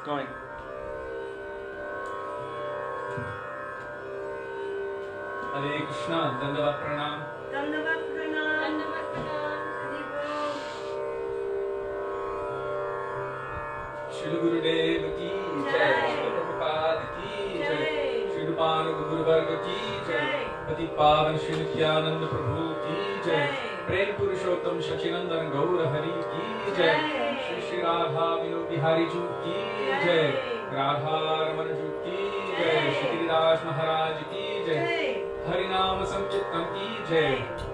Going. Hare Krishna, Dandavat Pranam. Dandavat Pranam. Dandavat Pranam. Srila Gurudev ki jai. Srila Prabhupada ki jai. Srila Guruvarga ki jai. Pati Pavan Sri Nityananda Prabhu ki jai. Prem Purushottam Shachinandan Gaura Hari ki jai. Shri Shri Radha Vinod Bihari Ju ki jai. Radha Raman Ju ki jai. Shri Giriraj Maharaj ki jai. Harinam Sankirtan ki jai.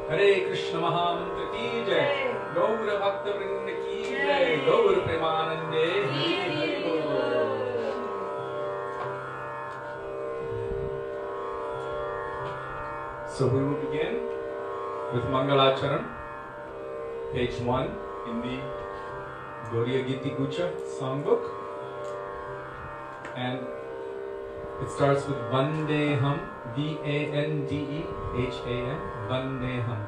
Hare Krishna Mahamantra ki jai. Gaura Bhaktivedanta ki jai. Gaura Premanande Hari Bol. So we will begin with Mangalacharan, page 1 in the Gauriya Giti Gucha songbook, and it starts with Vandeham, Vandeham, Vandeham.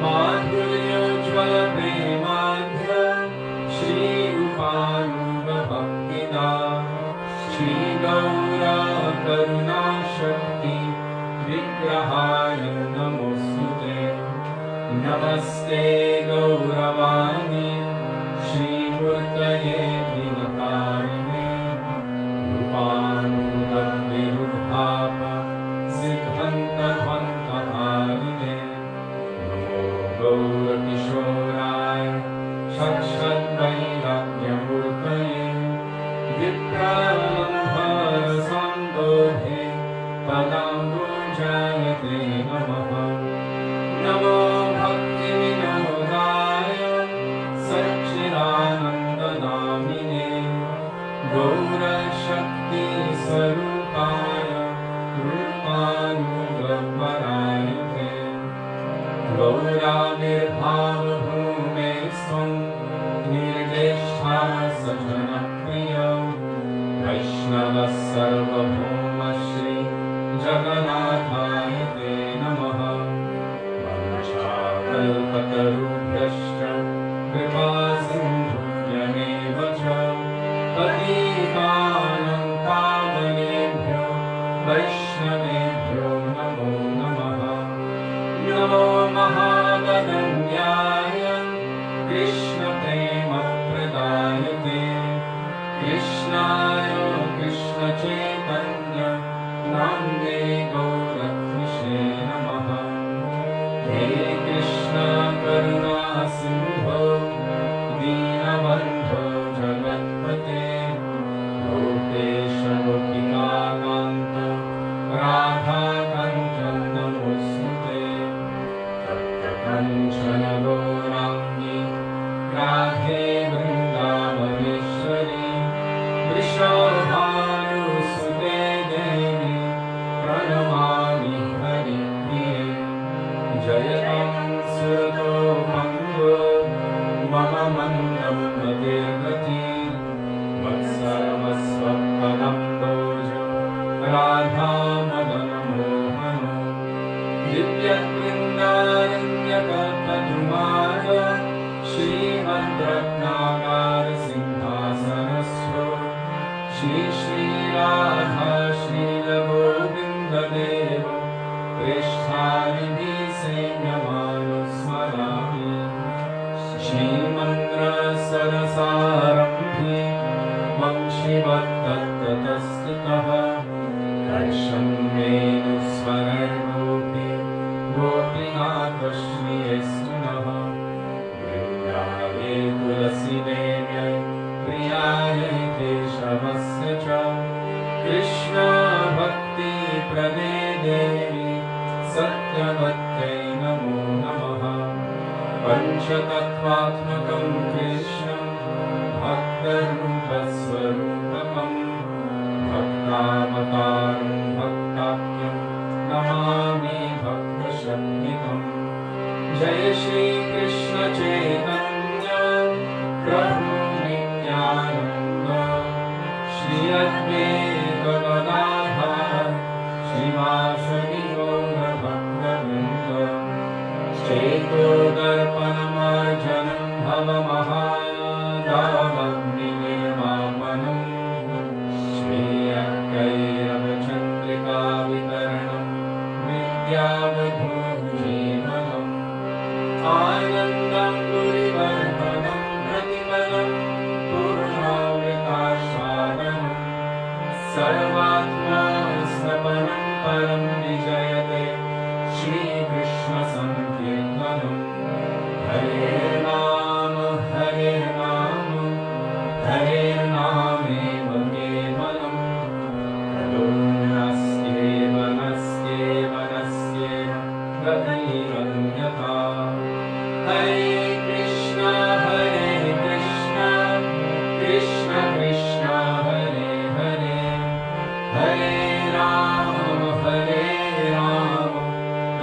Madhuryoज्वल Prem Namaste Gauravani Shri Murtaye Dinakarine Rupanudam Virudhapa Siddhanta Vantaharine Namo Gaura Kishoraya Shakshat Vairagyamurtaye Vipralambhara Sandobhe Padambu Jayate Namaha Namo Bhaktivedanta Satchidananda-namine Gaura Shakti Sarupaya Rupanugaparayate Gaura Nirbhava Bhume Svam Nirdeshta Sajanapriya Vaisnava Sarvabhuma Shri Jagannatayate Namaha Kalpatarubhyascha Kripa Sindhubhyameva cha Patitanam Pavanebhyo Vaishnavebhyo Namo Namaha Namo Mahagadanyaya Krishna Prema Pradayate Krishnaya Krishna Chaitanya Namne Gauratmishe Namaha He Krishna Karuna Sindho Dinabandho Jagatpate Gopesha Gopika Kanta Radha Kanchan Namosmute Tapta Kanchana Gaurangi Radhe Vrindavaneshwari Vrishabhanu Sute Devi Pranamami Hari Priye Jayatam Surato Mango Mama Mandam Nadirgati Vatsarvasvapadam Doja Radha Madana Mohano Divyat Vrindaranyakapadumara Srimad Ratnagar Singhasanasro Shri Shri Radha Srila Govinda Deva Krishnarihi Senyamanu Smarami Shri Mandra Sarasarambhi Vamshivattatatastitaha Karsham Venu Svarargopi Gopinatha Shri Estunaha Vrindave Tulasi Devyai Priyaye Keshavasya cha Krishna Bhakti Prade Devi Satyavatte Namo Namaha Panchatattvatmakam Krishna Bhaktarupasvarupakam Bhaktavataram Bhaktakyam Namami Bhaktashaktikam Jai Shri Krishna Chaitanya Prabhu Nityananda Shri Advaita Gadadhar Srivasadi Gaura Bhaktivedanta Cheto Darpanamarjanam Bhava Mahadavagni Nirvapanam Shri Akairava-chandrika Vitaranam Vidyavadhu Jeevanam Anandam Gurivartanam Pratipalam Purnavritashadanam Sarvatma Snapanam Param Vijayate Shri Krishna Sankirtanam Hare Rama Hare Rama Hare Rama Kevalam Kadunasteva Nasteva Nasteva Gatiranyata Hare Krishna Krishna Krishna Hare Hare Hare Rama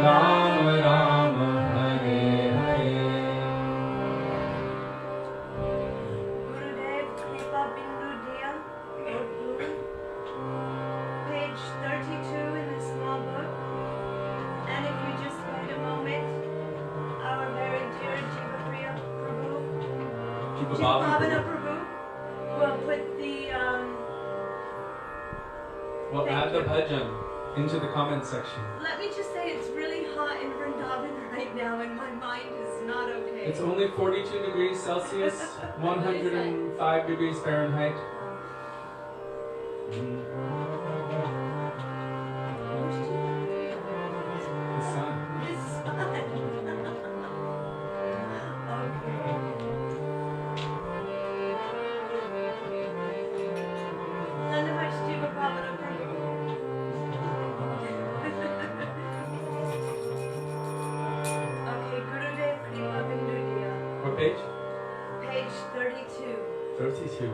Rama Rama Hare Hare. Gurudev Kripa Bindu Diya, page 32 in the small book. And if you just wait a moment, our very dear Jiva Priya Prabhu, Jivabhavana Prabhu, will put the We'll add the bhajan into the comment section. let me just say it's really hot in Vrindavan right right now and my mind is not okay. It's only 42 degrees Celsius, 105 degrees Fahrenheit. The sun. This sun. Okay. Nandavash Jiva Pavana Prabhu. Okay, Gurudev Kripa Bindudiya. What page? Page 32. 32.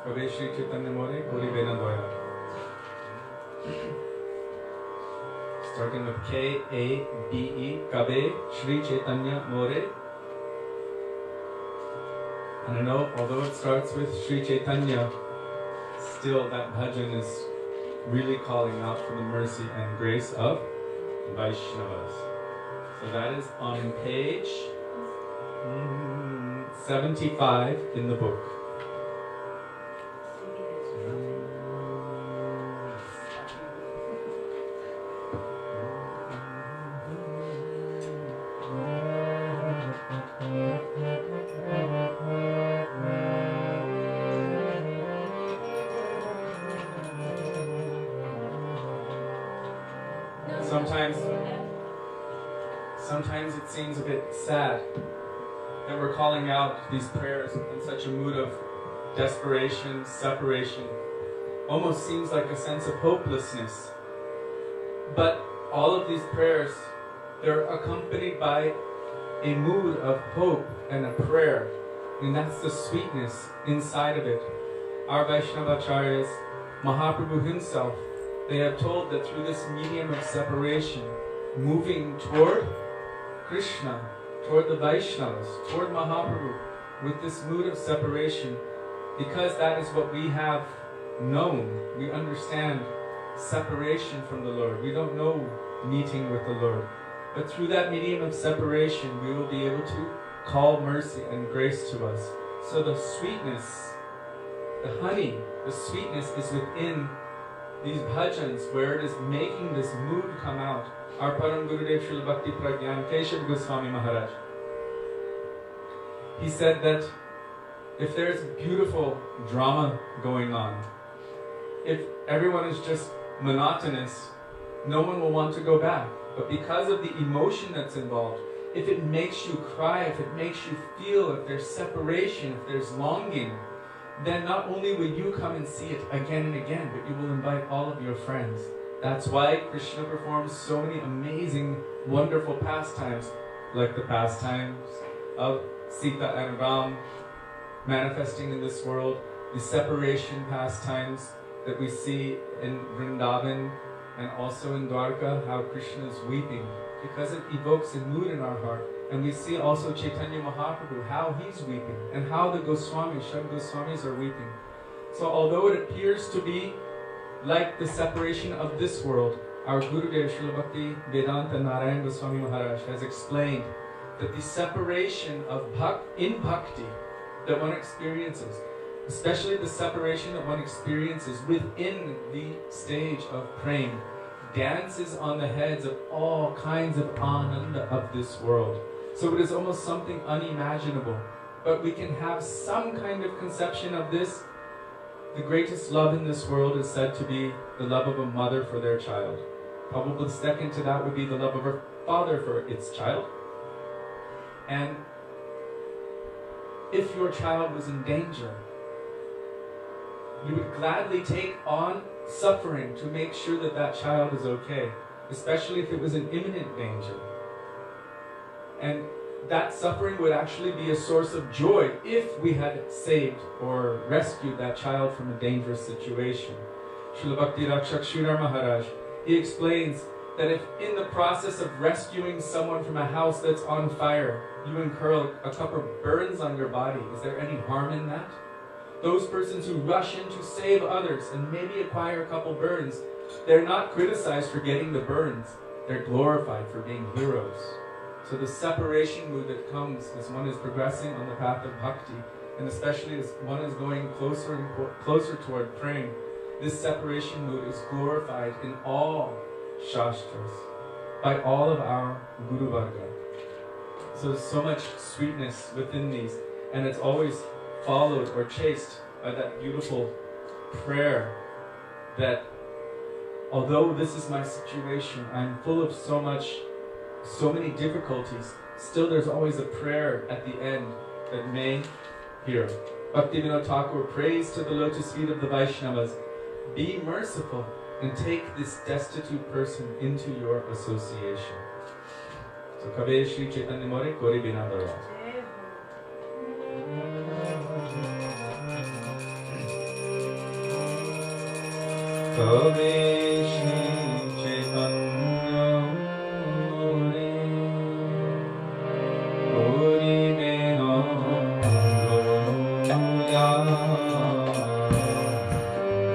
Kabe Shri Chaitanya More, Gurudeva Doya. Starting with K-A-B-E, Kabe Shri Chaitanya More. And I know, although it starts with Shri Chaitanya, still that bhajan is really calling out for the mercy and grace of Vaishnavas. So that is on page 75 in the book. Sometimes it seems a bit sad that we're calling out these prayers in such a mood of desperation, separation. Almost seems like a sense of hopelessness. But all of these prayers, they're accompanied by a mood of hope and a prayer. And that's the sweetness inside of it. Our Vaishnavacharyas, Mahaprabhu himself, they have told that through this medium of separation, moving toward Krishna, toward the Vaishnavas, toward Mahaprabhu, with this mood of separation, because that is what we have known. We understand separation from the Lord. We don't know meeting with the Lord. But through that medium of separation, we will be able to call mercy and grace to us. So the sweetness, the honey, the sweetness is within these bhajans, where it is making this mood come out. Our Param Gurudev Srila Bhakti Pragyan Keshav Goswami Maharaja, he said that if there's beautiful drama going on, if everyone is just monotonous, no one will want to go back. But because of the emotion that's involved, if it makes you cry, if it makes you feel, if there's separation, if there's longing, then not only will you come and see it again and again, but you will invite all of your friends. That's why Krishna performs so many amazing, wonderful pastimes, like the pastimes of Sita and Ram manifesting in this world, the separation pastimes that we see in Vrindavan and also in Dwarka, how Krishna is weeping, because it evokes a mood in our heart. And we see also Chaitanya Mahaprabhu, how he's weeping, and how the Goswamis, Shad Goswamis are weeping. So although it appears to be like the separation of this world, our Gurudev Srila Bhaktivedanta Narayan Goswami Maharaj has explained that the separation of in bhakti that one experiences, especially the separation that one experiences within the stage of prema, dances on the heads of all kinds of ananda of this world. So it is almost something unimaginable. But we can have some kind of conception of this. The greatest love in this world is said to be the love of a mother for their child. Probably second to that would be the love of a father for its child. And if your child was in danger, you would gladly take on suffering to make sure that that child is okay, especially if it was in imminent danger. And that suffering would actually be a source of joy if we had saved or rescued that child from a dangerous situation. Srila Bhakti Rakshak Sridhar Maharaj, he explains that if in the process of rescuing someone from a house that's on fire, you incur a couple of burns on your body, is there any harm in that? Those persons who rush in to save others and maybe acquire a couple burns, they're not criticized for getting the burns. They're glorified for being heroes. So the separation mood that comes as one is progressing on the path of bhakti, and especially as one is going closer and closer toward prema, this separation mood is glorified in all shastras, by all of our Guru Varga. So there's so much sweetness within these, and it's always followed or chased by that beautiful prayer that although this is my situation, I'm full of so many difficulties, still there's always a prayer at the end that may hear. Bhaktivinoda Thakur prays to the lotus feet of the Vaishnavas, be merciful and take this destitute person into your association. So Kabe Shri Chaitanya More Kori Binadara. Tove Shri Chaitanya Muni Uri Meno Goya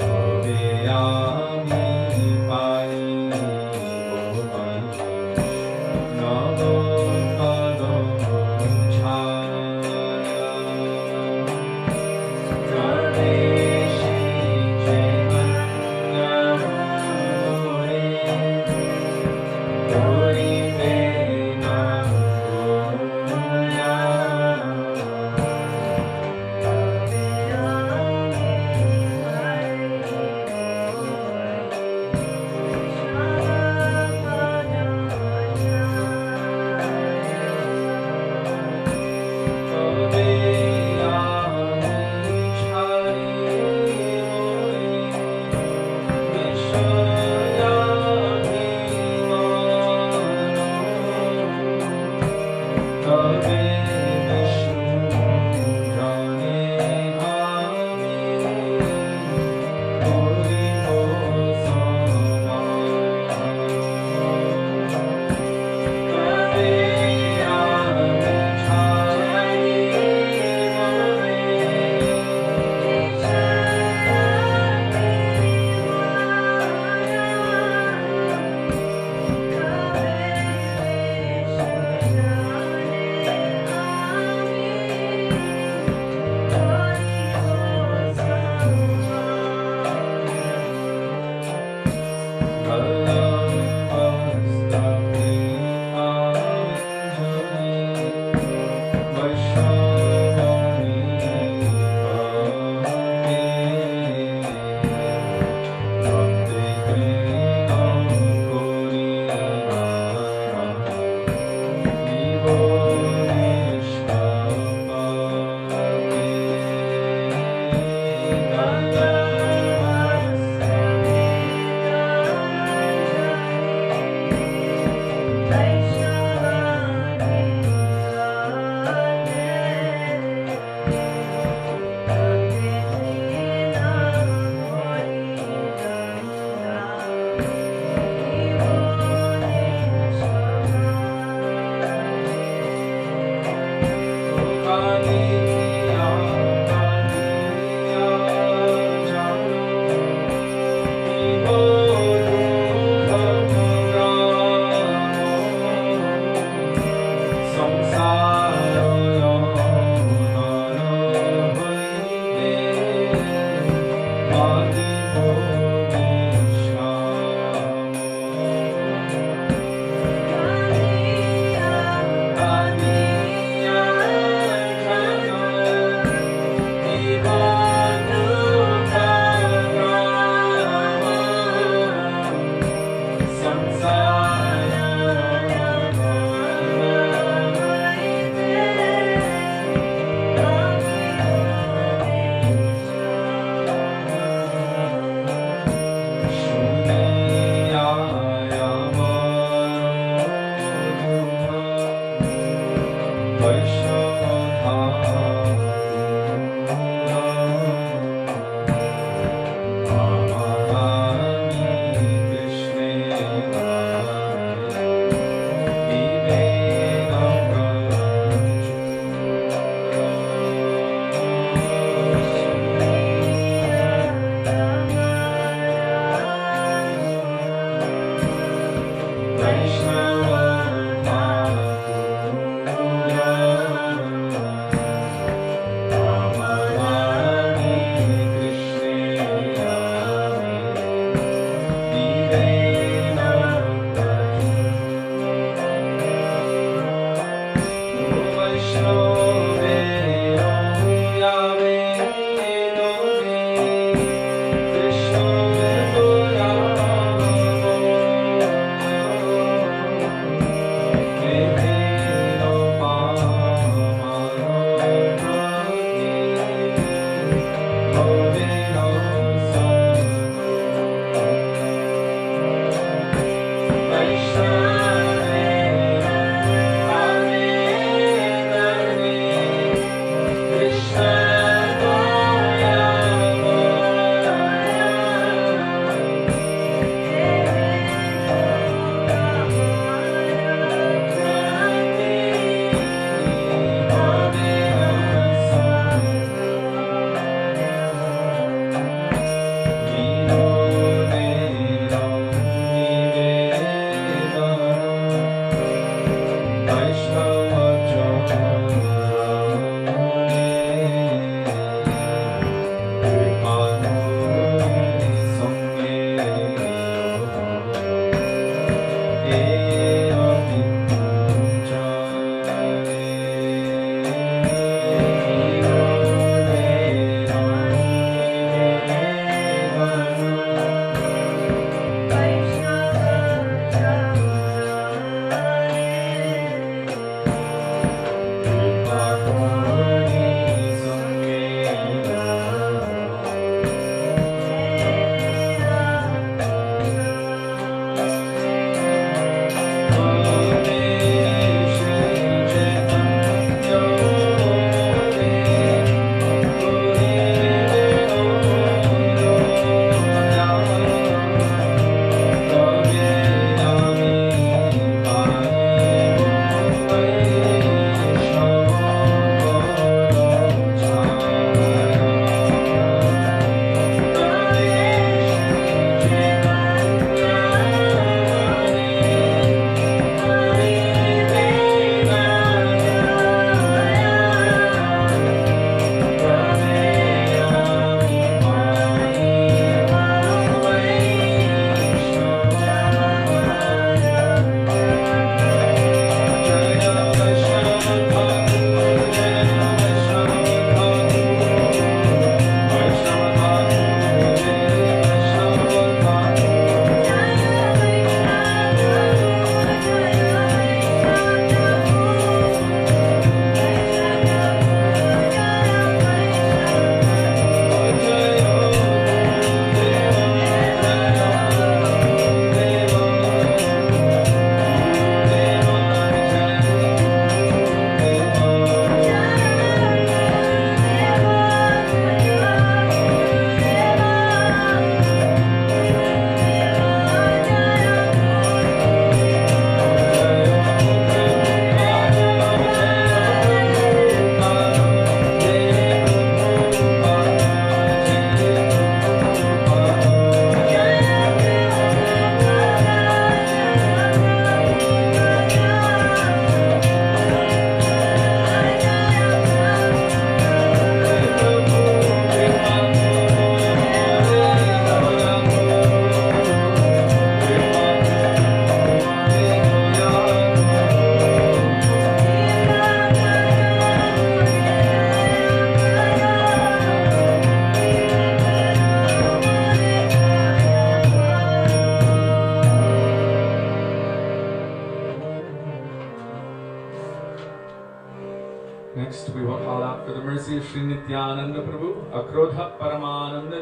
Tove Ami Pai Bhai Namo Pado Chaya Tove Shri Chaitanya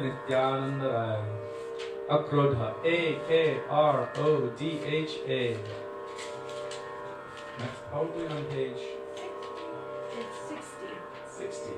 Nityananda Rai. Akrodha, Akrodha. That's probably on page It's 60. 60.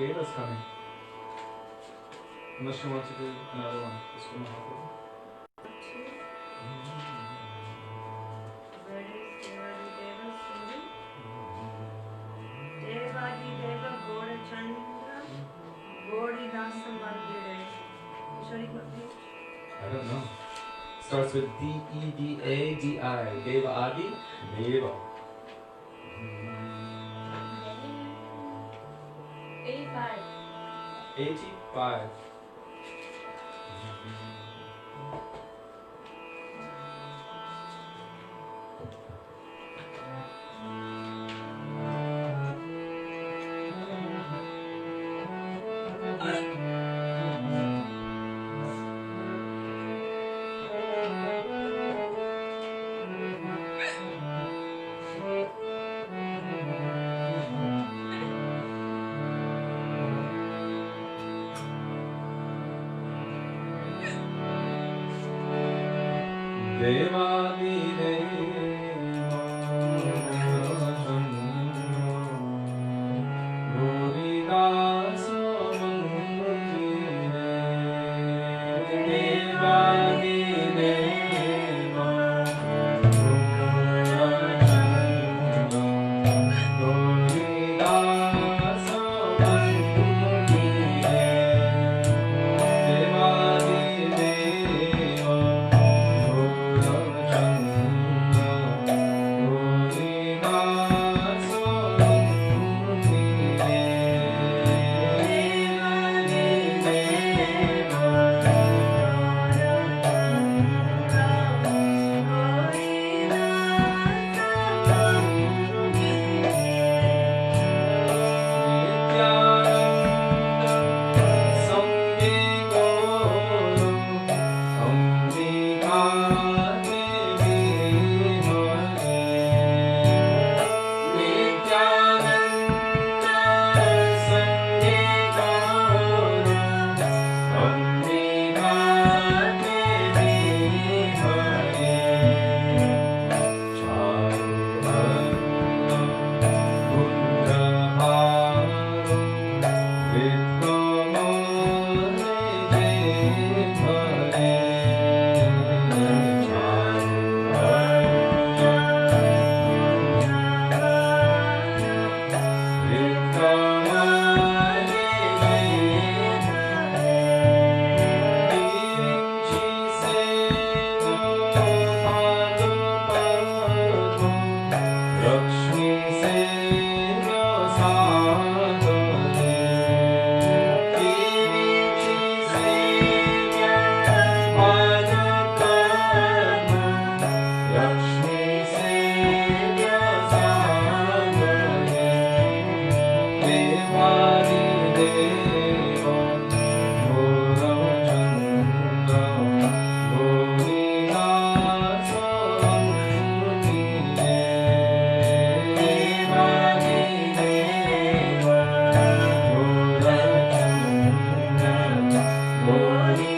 Deva's coming. Unless you want to do another one. This one will help. I don't know. Starts with D-E-D-A-D-I. Deva Adi. Deva. 85. Lakshmi Sevya Sangare Devadi Deva Gaurav Chandra Gaurinath Murti Devadi Deva Gaurav Chandra Gaurinath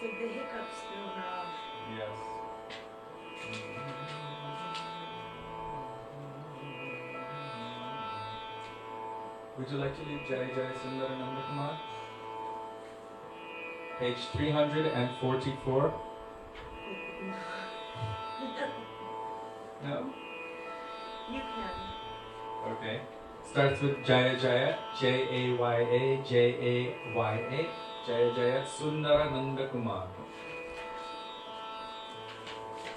take the hiccups through, Maharaj. Yes. Would you like to lead Jai Jai Sundar Nandakumar? Page 344. No? You can. Okay. Starts with Jaya Jaya, Jaya, Jaya, Jaya Jaya Sundara Nandakumar.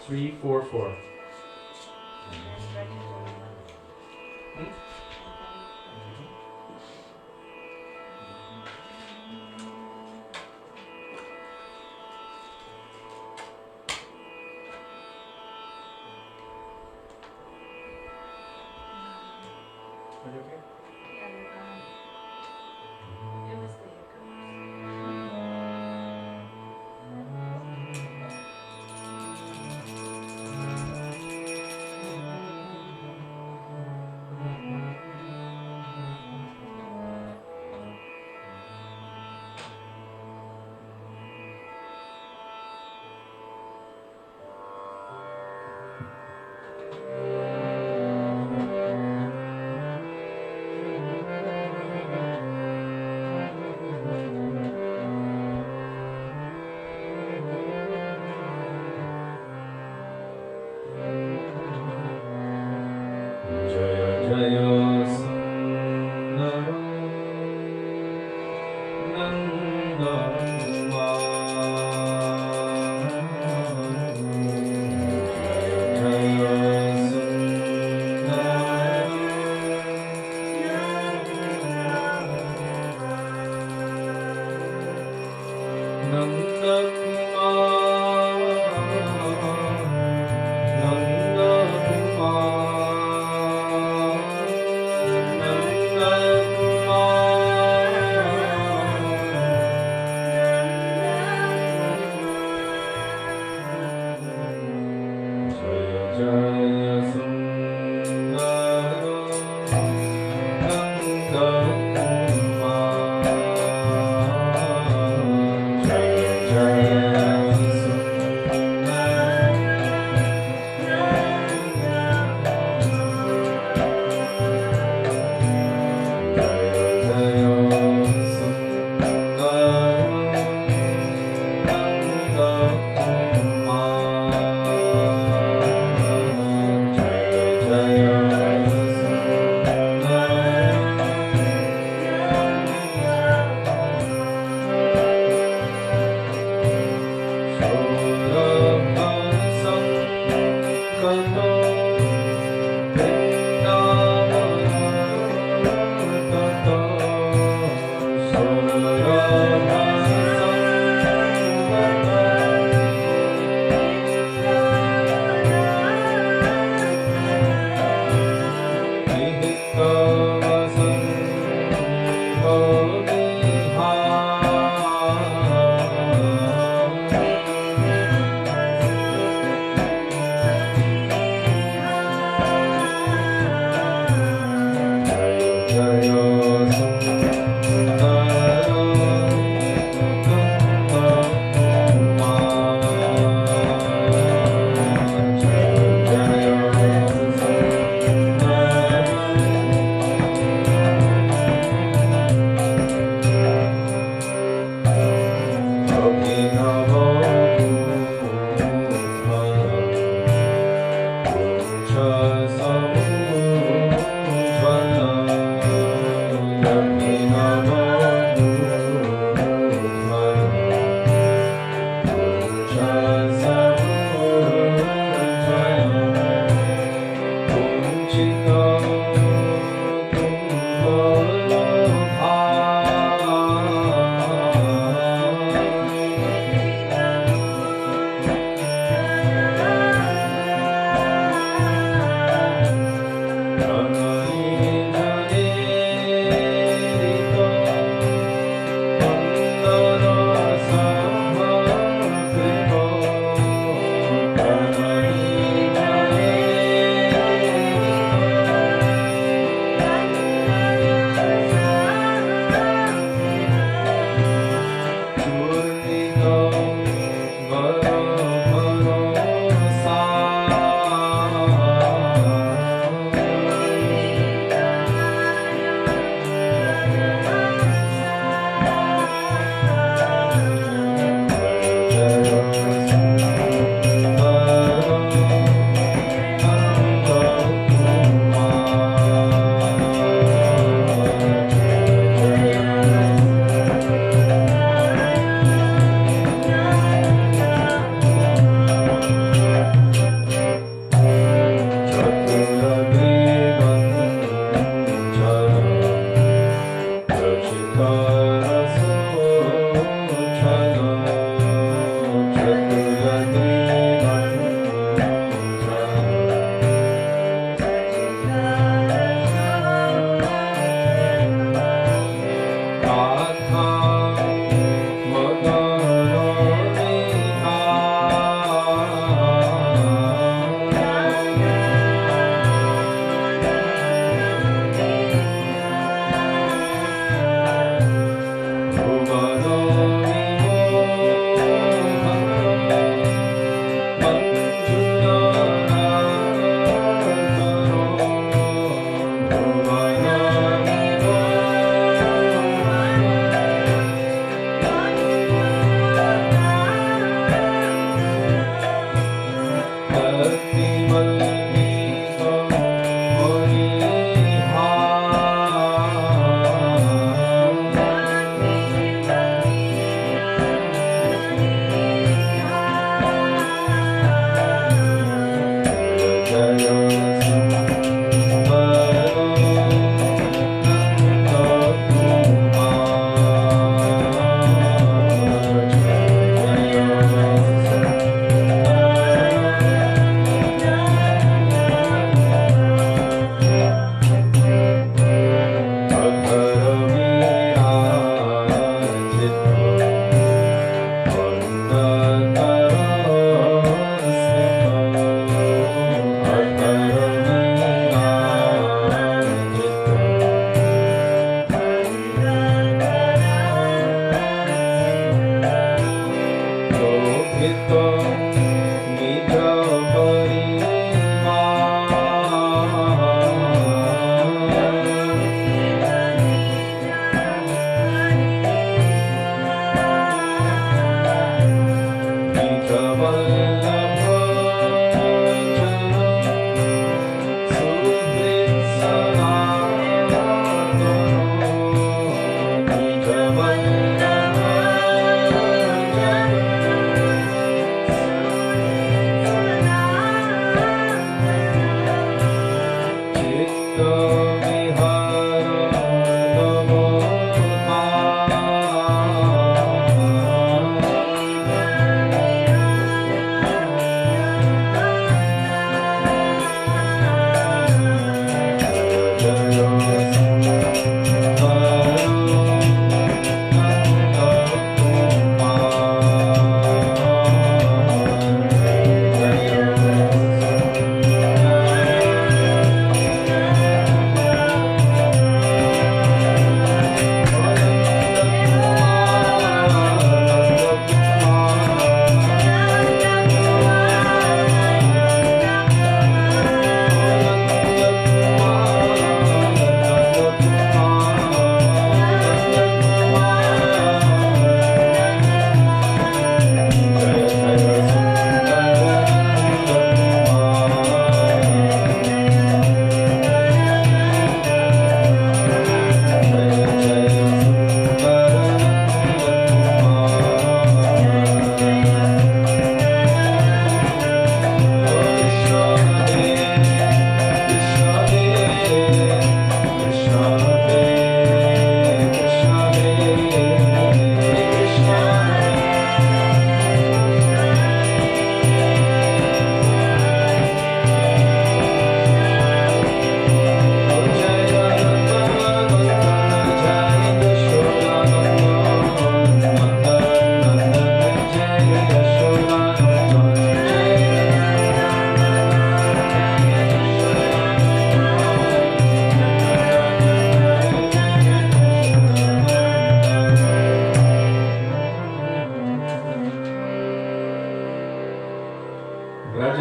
344. And then ready to Hmm? Are you okay? Yeah, they're gone. It was the hiccups.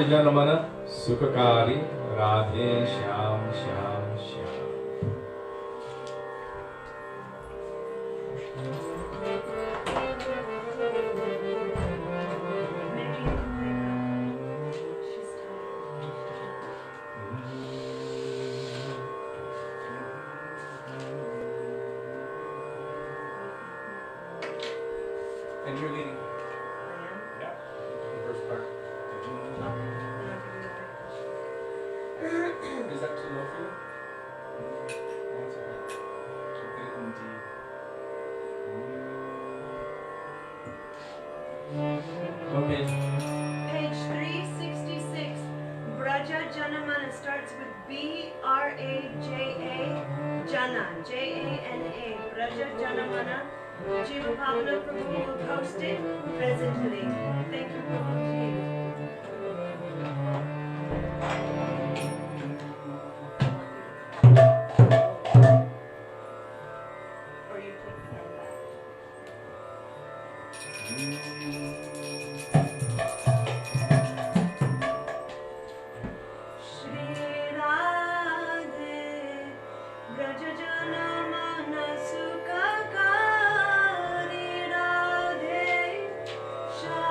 Janman सुखकारी Radhe Shyam Shyam Shyam. And you're leading. Yeah. The first part. Is that too low for you? One second. Put it in D. Okay. Page 366. Braja Janamana starts with B-R-A-J-A. Jana. J-A-N-A. Braja Janamana. Jiva Pavana Prabhu will post it presently. Thank you, Prabhuji. Or you take it from that. Shri Radhe Braja Janamana Sukha Kari Radhe Shri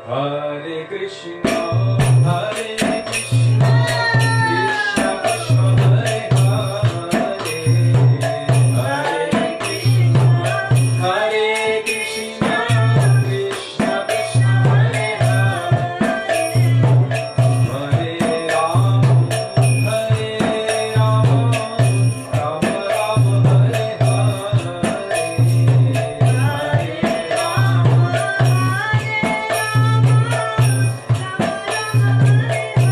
Hare Krishna, Hare Krishna, Krishna Krishna, Hare Hare, Hare Krishna, Hare Krishna, Krishna Krishna, Hare Hare, Hare Rama, Hare Rama, Rama Rama, Hare Hare, Hare Rama, Hare Rama, Rama Rama, Hare Hare.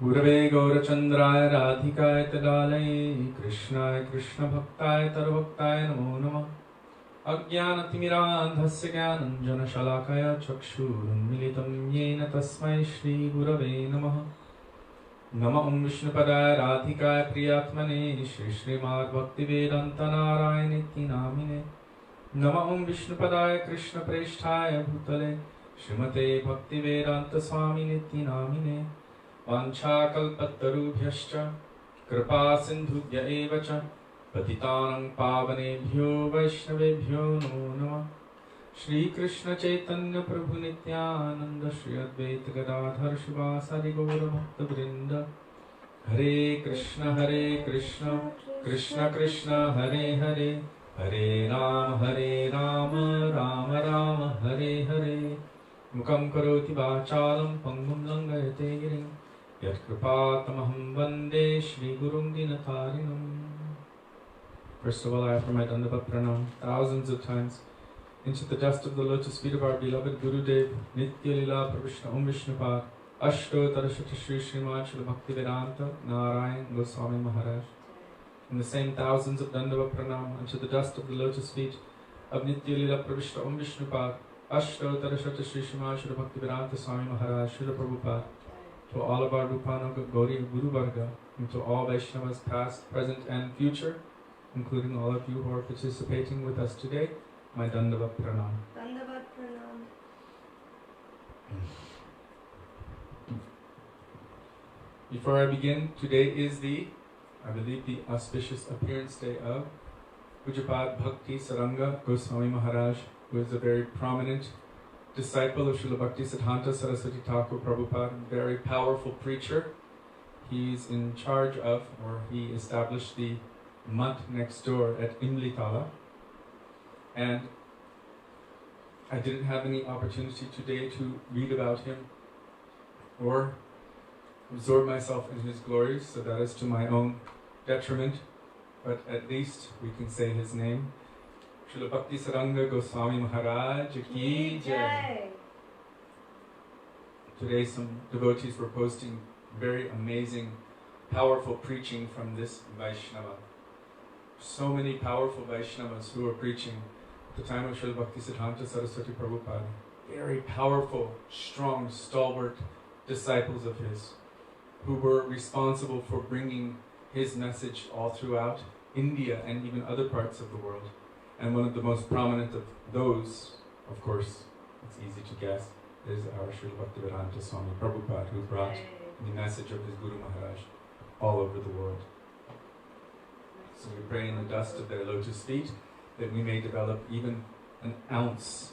Gurave Gaurachandraya Radhikaya Tadalai Krishnaya Krishna Bhaktaya Tarabhaktaya Namo Namah Ajnanatimiraandhasya Jnananjana Shalakaya Chakshurunmilitam Yena Tasmai Shri Gurave Namah Nama Vishnupadaya Radhikaya Priyatmane Shri Srimad Bhaktivedanta Narayanitti Namine Nama Vishnupadaya Krishna Presthaya Bhutale Srimate Bhaktivedanta Swaminiti Namine Vanchakalpatarubhyascha Kripa Sindhubhya Evacha Patitanang Pavanebhyo Vaishnavebhyo Namo Namah Shri Krishna Chaitanya Prabhu Nityananda Shri Advaita Gadadhar Shivasari Gaura Bhakta Vrinda Hare Krishna Krishna Krishna Hare Hare Hare Rama Rama Rama Hare Hare Mukam Karoti Vachalam Pangum Langayate Girim Yat Kripatamaham Vande Shri Gurum Dinatarinam. First of all, I offer my Dandavat Pranam thousands of times into the dust of the lotus feet of our beloved Gurudev, Nitya Lila Pravishna Vishnupad, astottara Shri Srimad Srila Bhaktivedanta, Narayan, Goswami Maharaj. And the same thousands of Dandavat Pranam into the dust of the lotus feet of Nitya Lila Pravishna Vishnupad, astottara Shri Srimad Srila Bhaktivedanta Swami Maharaj, Srila Prabhupada, to all of our Rupanaga Gauri Guru Varga, and to all Vaishnavas past, present and future, including all of you who are participating with us today, my Dandavat Pranam. Dandavat Pranam. Before I begin, today is I believe the auspicious appearance day of Pujapad Bhakti Saranga Goswami Maharaj, who is a very prominent disciple of Srila Bhakti Siddhanta Saraswati Thakur Prabhupada, very powerful preacher. He's in charge of, or he established the mutt next door at Imlitala. And I didn't have any opportunity today to read about him or absorb myself in his glories, so that is to my own detriment, but at least we can say his name. Srila Bhakti Saranga Goswami Maharaj Ki Jai. Today some devotees were posting very amazing, powerful preaching from this Vaishnava. So many powerful Vaishnavas who are preaching at the time of Srila Bhakti Siddhanta Saraswati Prabhupada. Very powerful, strong, stalwart disciples of his who were responsible for bringing his message all throughout India and even other parts of the world. And one of the most prominent of those, of course, it's easy to guess, is our Srila Bhaktivedanta Swami Prabhupada, who brought the message of his Guru Maharaj all over the world. So we pray in the dust of their lotus feet that we may develop even an ounce,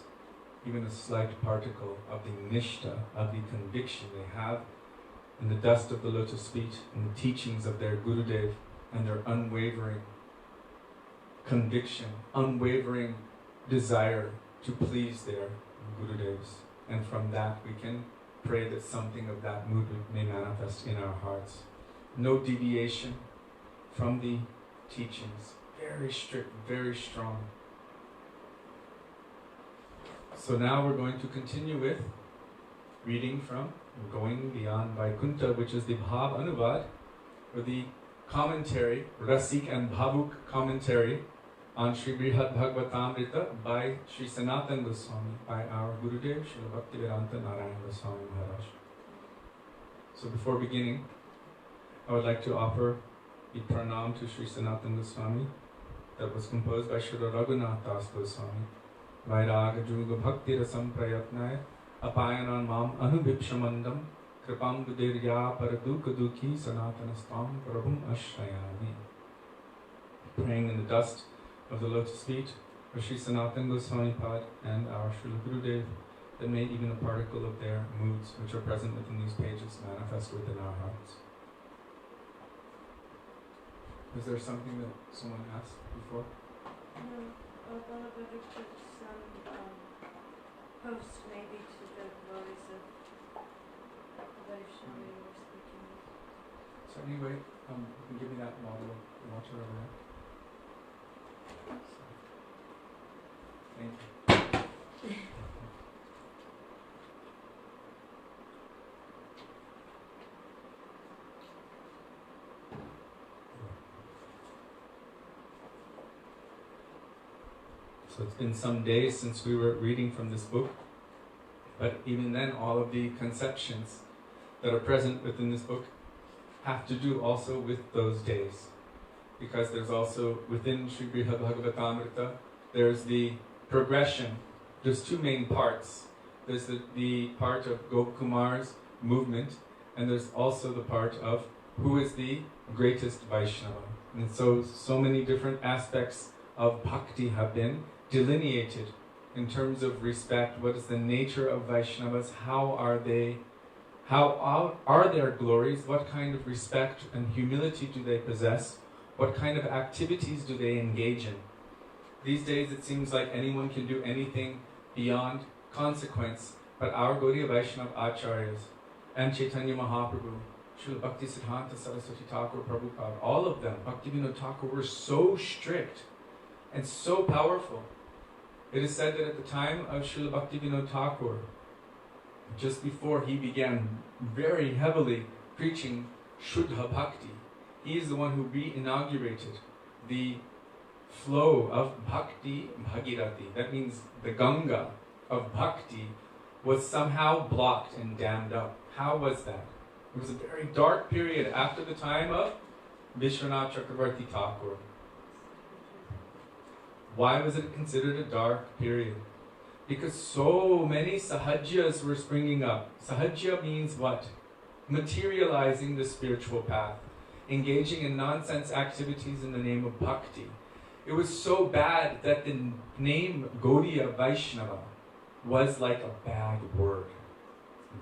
even a slight particle of the nishta, of the conviction they have in the dust of the lotus feet, in the teachings of their Gurudev, and their unwavering conviction, unwavering desire to please their Gurudevs. And from that we can pray that something of that mood may manifest in our hearts. No deviation from the teachings. Very strict, very strong. So now we're going to continue with reading from Going Beyond Vaikuntha, which is the Bhav Anuvad, or the commentary, Rasik and Bhavuk commentary on Sri Brihad Bhagavatamrita by Sri Sanatan Goswami, by our Gurudev, Srila Bhaktivedanta Narayan Goswami Maharaj. So before beginning, I would like to offer the pranam to Sri Sanatan Goswami that was composed by Srila Raghunath Das Goswami. Vairaga Juga Bhakti Rasam Prayatnaya Apayanan Mam Anubhipshamandam Kripam Gudirya Paradukha Dukhi Sanatanastam Prabhum Ashrayami. Praying in the dust of the lotus feet of Sri Sanatan Goswamipada and our Srila Gurudev, that may even a particle of their moods which are present within these pages manifest within our hearts. Is there something that someone asked before? No, Balabaga put some post maybe to the glories of Vaishnava you were speaking of. So anyway, you can give me that bottle of water over there. Thank you. So it's been some days since we were reading from this book, but even then all of the conceptions that are present within this book have to do also with those days. Because there's also, within Sri Brihad Bhagavatamrita, there's the progression. There's two main parts. There's the part of Gopkumar's movement, and there's also the part of who is the greatest Vaishnava. And so many different aspects of bhakti have been delineated in terms of respect. What is the nature of Vaishnavas? How are their glories? What kind of respect and humility do they possess? What kind of activities do they engage in? These days it seems like anyone can do anything beyond consequence, but our Gaudiya Vaishnava Acharyas and Chaitanya Mahaprabhu, Srila Bhaktisiddhanta Saraswati Thakur Prabhupada, all of them, Bhaktivinoda Thakur, were so strict and so powerful. It is said that at the time of Srila Bhaktivinoda Thakur, just before he began very heavily preaching Shuddha Bhakti, he is the one who re-inaugurated the flow of Bhakti Bhagirati. That means the Ganga of Bhakti was somehow blocked and dammed up. How was that? It was a very dark period after the time of Vishwanath Chakravarti Thakur. Why was it considered a dark period? Because so many sahajyas were springing up. Sahajya means what? Materializing the spiritual path. Engaging in nonsense activities in the name of bhakti. It was so bad that the name Gaudiya Vaishnava was like a bad word.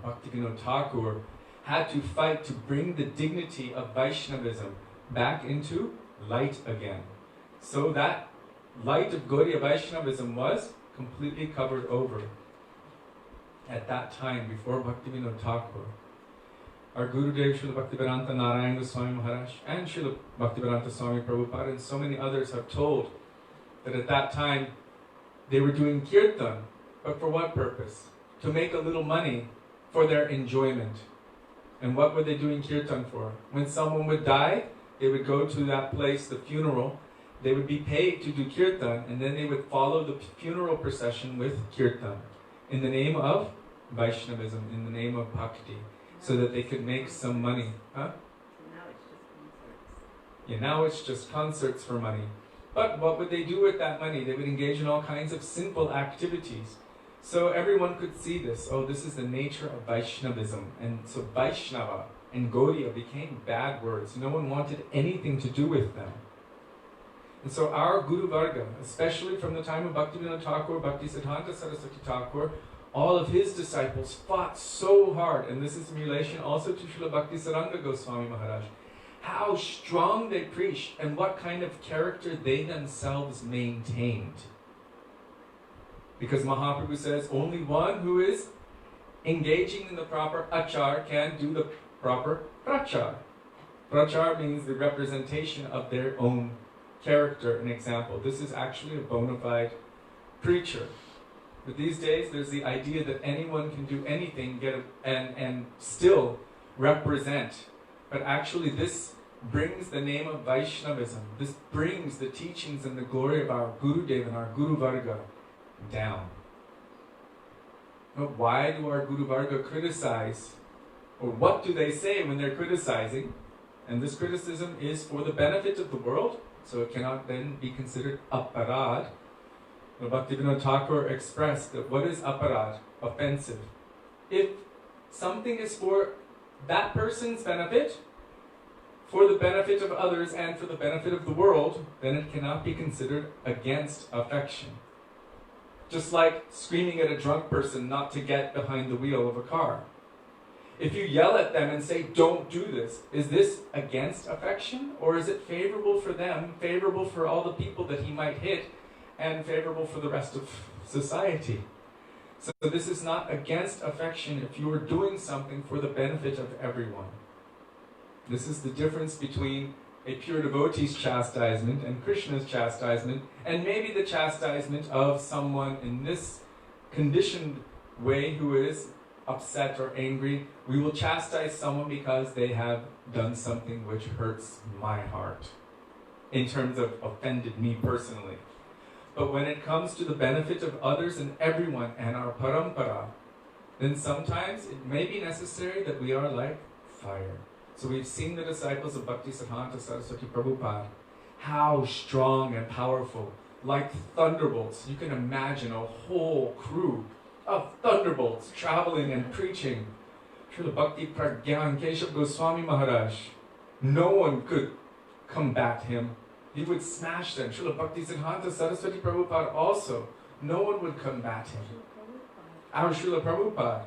Bhaktivinoda Thakur had to fight to bring the dignity of Vaishnavism back into light again. So that light of Gaudiya Vaishnavism was completely covered over. At that time, before Bhaktivinoda Thakur, our Gurudev, Srila Bhaktivedanta Narayan Goswami Maharaj, and Srila Bhaktivedanta Swami Prabhupada, and so many others have told that at that time they were doing kirtan, but for what purpose? To make a little money for their enjoyment. And what were they doing kirtan for? When someone would die, they would go to that place, the funeral, they would be paid to do kirtan, and then they would follow the funeral procession with kirtan in the name of Vaishnavism, in the name of bhakti, so that they could make some money. Huh? Now it's just concerts. Yeah, now it's just concerts for money. But what would they do with that money? They would engage in all kinds of sinful activities. So everyone could see this. Oh, this is the nature of Vaishnavism. And so Vaishnava and Gaudiya became bad words. No one wanted anything to do with them. And so our Guru Varga, especially from the time of Bhaktivinoda Thakur, Bhaktisiddhanta Saraswati Thakur, all of his disciples fought so hard, and this is in relation also to Srila Bhaktisaranga Goswami Maharaj, how strong they preached and what kind of character they themselves maintained. Because Mahaprabhu says only one who is engaging in the proper achar can do the proper prachar. Prachar means the representation of their own character and example. This is actually a bona fide preacher. But these days, there's the idea that anyone can do anything, and still represent. But actually, this brings the name of Vaishnavism. This brings the teachings and the glory of our Gurudeva and our Guru Varga down. But why do our Guru Varga criticize? Or what do they say when they're criticizing? And this criticism is for the benefit of the world, so it cannot then be considered aparad. Bhaktivinoda Thakur expressed that what is aparad? Offensive. If something is for that person's benefit, for the benefit of others and for the benefit of the world, then it cannot be considered against affection. Just like screaming at a drunk person not to get behind the wheel of a car. If you yell at them and say, don't do this, is this against affection? Or is it favorable for them, favorable for all the people that he might hit, and favorable for the rest of society? So this is not against affection if you are doing something for the benefit of everyone. This is the difference between a pure devotee's chastisement and Krishna's chastisement, and maybe the chastisement of someone in this conditioned way who is upset or angry. We will chastise someone because they have done something which hurts my heart, in terms of offended me personally. But when it comes to the benefit of others and everyone and our parampara, then sometimes it may be necessary that we are like fire. So we've seen the disciples of Bhaktisiddhanta Saraswati Prabhupada, how strong and powerful, like thunderbolts. You can imagine a whole crew of thunderbolts traveling and preaching. Srila Bhakti Pragyan Keshav Goswami Maharaj, no one could combat him. He would smash them. Srila Bhaktisiddhanta Saraswati Prabhupada also, no one would combat him. Our Srila Prabhupada,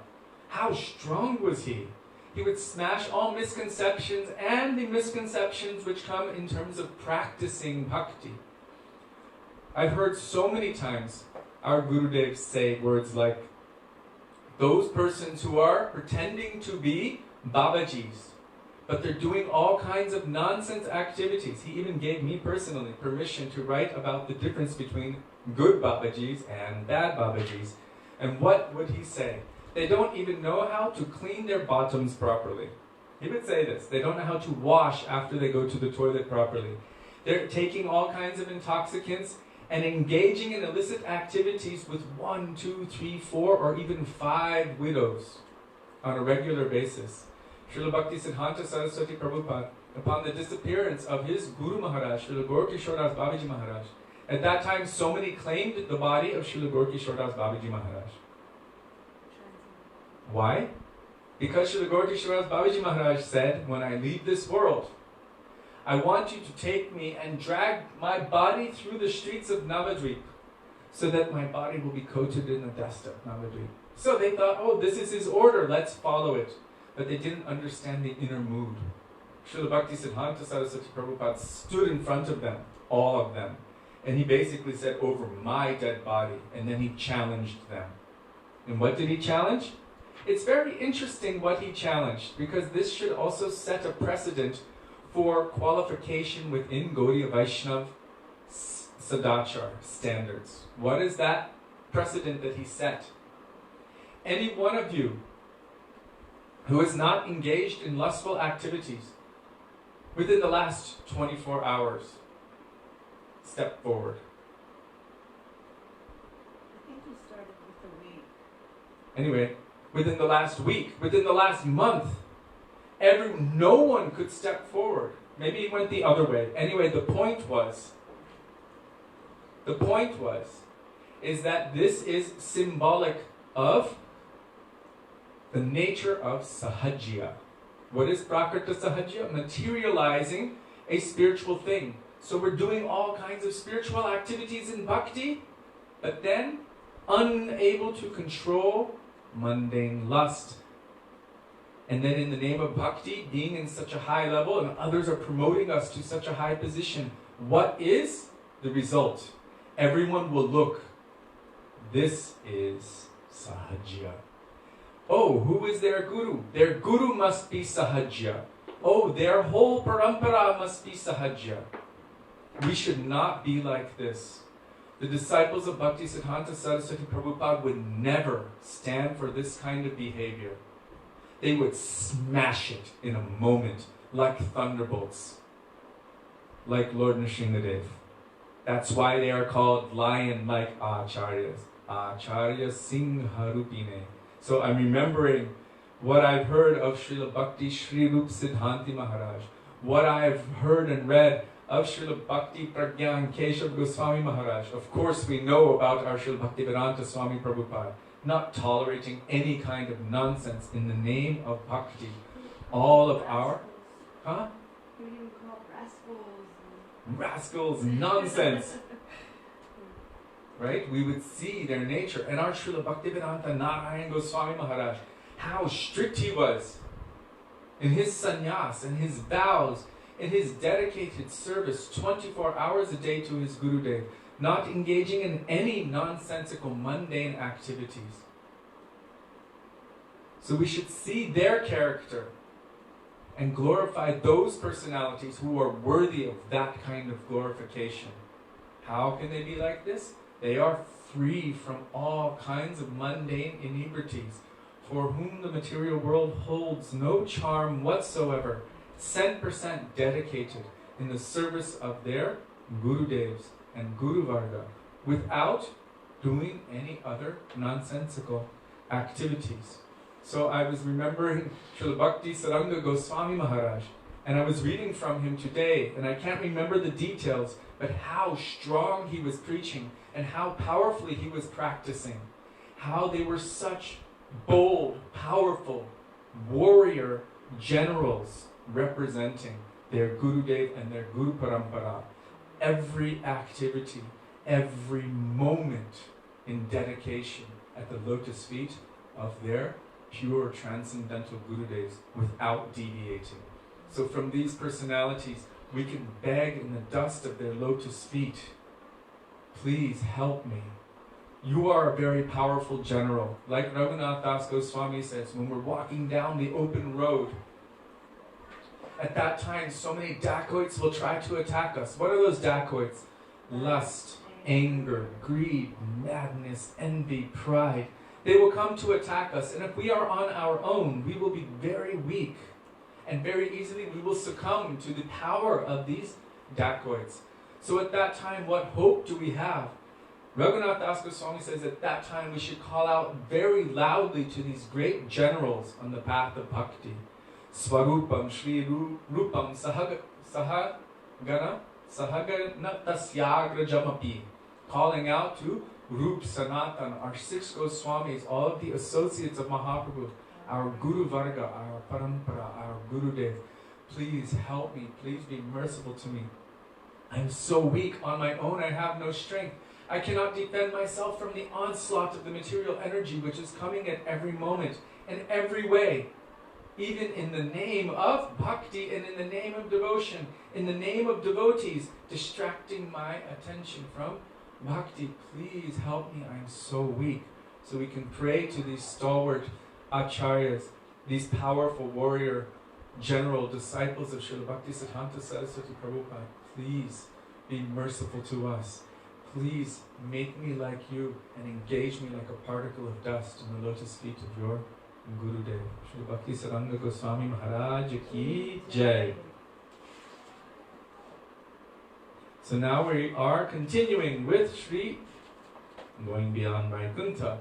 how strong was he? He would smash all misconceptions and the misconceptions which come in terms of practicing bhakti. I've heard so many times our Gurudev say words like, those persons who are pretending to be Babajis, but they're doing all kinds of nonsense activities. He even gave me personally permission to write about the difference between good Babajis and bad Babajis. And what would he say? They don't even know how to clean their bottoms properly. He would say this. They don't know how to wash after they go to the toilet properly. They're taking all kinds of intoxicants and engaging in illicit activities with 1, 2, 3, 4, or even 5 widows on a regular basis. Srila Bhaktisiddhanta Saraswati Prabhupada, upon the disappearance of his Guru Maharaj, Srila Gaur-Kishoras Babaji Maharaj, at that time so many claimed the body of Srila Gaur-Kishoras Babaji Maharaj. Why? Because Srila Gaur-Kishoras Babaji Maharaj said, when I leave this world, I want you to take me and drag my body through the streets of Navadvip so that my body will be coated in the dust of Navadvip. So they thought, oh, this is his order, let's follow it. But they didn't understand the inner mood. Srila Bhaktisiddhanta Saraswati Prabhupada stood in front of them, all of them, and he basically said, over my dead body, and then he challenged them. And what did he challenge? It's very interesting what he challenged, because this should also set a precedent for qualification within Gaudiya Vaishnava Sadachar standards. What is that precedent that he set? Any one of you who is not engaged in lustful activities within the last 24 hours, step forward. I think you started with the week. Anyway, within the last week, within the last month, no one could step forward. Maybe it went the other way. Anyway, the point was, is that this is symbolic of the nature of sahajya. What is prakrita sahajya? Materializing a spiritual thing. So we're doing all kinds of spiritual activities in bhakti, but then unable to control mundane lust. And then in the name of bhakti, being in such a high level, and others are promoting us to such a high position, what is the result? Everyone will look. This is sahajya. Oh, who is their guru? Their guru must be sahajya. Oh, their whole parampara must be sahajya. We should not be like this. The disciples of Bhaktisiddhanta Saraswati Prabhupada would never stand for this kind of behavior. They would smash it in a moment, like thunderbolts, like Lord Nrsimhadev. That's why they are called lion-like acharyas. Acharya Singharupine. So I'm remembering what I've heard of Srila Bhakti Sri Rup Siddhanti Maharaj, what I've heard and read of Srila Bhakti Pragyan Keshav Goswami Maharaj. Of course we know about our Srila Bhaktivedanta Swami Prabhupada, not tolerating any kind of nonsense in the name of bhakti. All of our... Huh? Who do you call rascals? Rascals, nonsense. Right? We would see their nature. And our Srila Bhaktivedanta Narayan Goswami Maharaj, how strict he was in his sannyas and his vows, in his dedicated service 24 hours a day to his Gurudev, not engaging in any nonsensical, mundane activities. So we should see their character and glorify those personalities who are worthy of that kind of glorification. How can they be like this? They are free from all kinds of mundane inebrities, for whom the material world holds no charm whatsoever, 100% dedicated in the service of their Gurudevs and Guru Varga, without doing any other nonsensical activities. So I was remembering Srila Bhakti Saranga Goswami Maharaj, and I was reading from him today, and I can't remember the details, but how strong he was preaching and how powerfully he was practicing. How they were such bold, powerful, warrior generals representing their Gurudev and their Guru Parampara. Every activity, every moment in dedication at the lotus feet of their pure transcendental Gurudevs without deviating. So from these personalities, we can beg in the dust of their lotus feet, please help me. You are a very powerful general. Like Raghunath Das Goswami says, when we're walking down the open road, at that time, so many dacoits will try to attack us. What are those dacoits? Lust, anger, greed, madness, envy, pride. They will come to attack us. And if we are on our own, we will be very weak. And very easily we will succumb to the power of these dacoits. So at that time, what hope do we have? Raghunath Das Goswami says at that time we should call out very loudly to these great generals on the path of bhakti. Swarupam Shri Rupam Sahagana Tasyagra Jamapi. Calling out to Rup Sanatan, our 6 Goswamis, all of the associates of Mahaprabhu, our Guru Varga, our Parampara, our Gurudev. Please help me, please be merciful to me. I am so weak, on my own I have no strength. I cannot defend myself from the onslaught of the material energy which is coming at every moment, in every way. Even in the name of bhakti and in the name of devotion, in the name of devotees, distracting my attention from bhakti. Please help me, I am so weak. So we can pray to these stalwart acharyas, these powerful warrior general disciples of Srila Bhaktisiddhanta Saraswati Prabhupada. Please be merciful to us. Please make me like you and engage me like a particle of dust in the lotus feet of your Gurudev. Srila Bhakti Saranga Goswami Maharaja ki jai. So now we are continuing with Sri, going beyond Vaikuntha.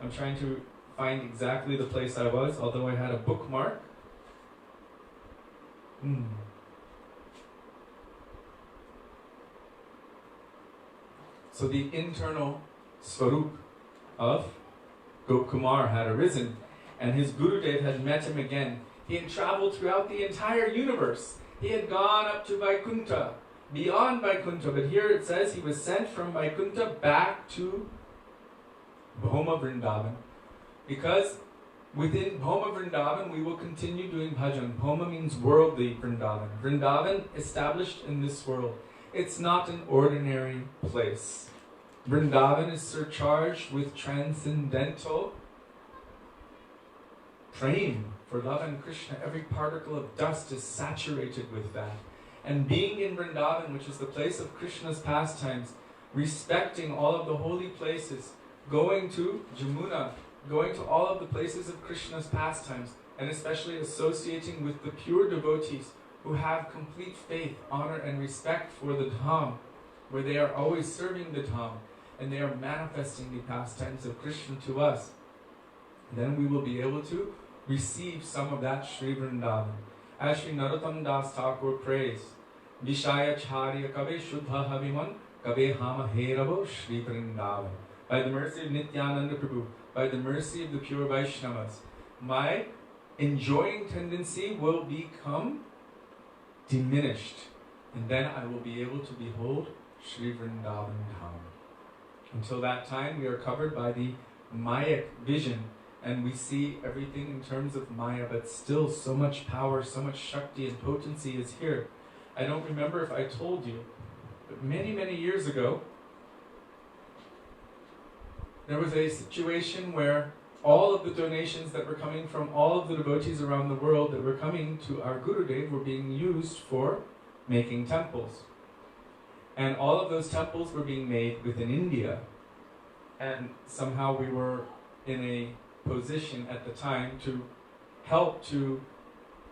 I'm trying to find exactly the place I was, although I had a bookmark. So the internal Swarup of Gopkumar had arisen, and his Gurudev had met him again. He had traveled throughout the entire universe. He had gone up to Vaikuntha, beyond Vaikuntha, but here it says he was sent from Vaikuntha back to Bhoma Vrindavan, because within Bhoma Vrindavan we will continue doing bhajan. Bhoma means worldly Vrindavan. Vrindavan established in this world. It's not an ordinary place. Vrindavan is surcharged with transcendental prem for love and Krishna. Every particle of dust is saturated with that. And being in Vrindavan, which is the place of Krishna's pastimes, respecting all of the holy places, going to Jamuna, going to all of the places of Krishna's pastimes, and especially associating with the pure devotees who have complete faith, honor, and respect for the Dham, where they are always serving the Dham, and they are manifesting the pastimes of Krishna to us. Then we will be able to receive some of that Sri Vrindavan. As Sri Narottam Das Thakur prays, Vishaya Charya Kabe Shuddha Haviman Kabe Hama Heravo Sri Vrindavan. By the mercy of Nityananda Prabhu, by the mercy of the pure Vaishnavas, my enjoying tendency will become diminished, and then I will be able to behold Sri Vrindavan Dham. Until that time, we are covered by the Mayic vision, and we see everything in terms of Maya, but still so much power, so much Shakti and potency is here. I don't remember if I told you, but many, many years ago, there was a situation where all of the donations that were coming from all of the devotees around the world that were coming to our Gurudev were being used for making temples. And all of those temples were being made within India. And somehow we were in a position at the time to help to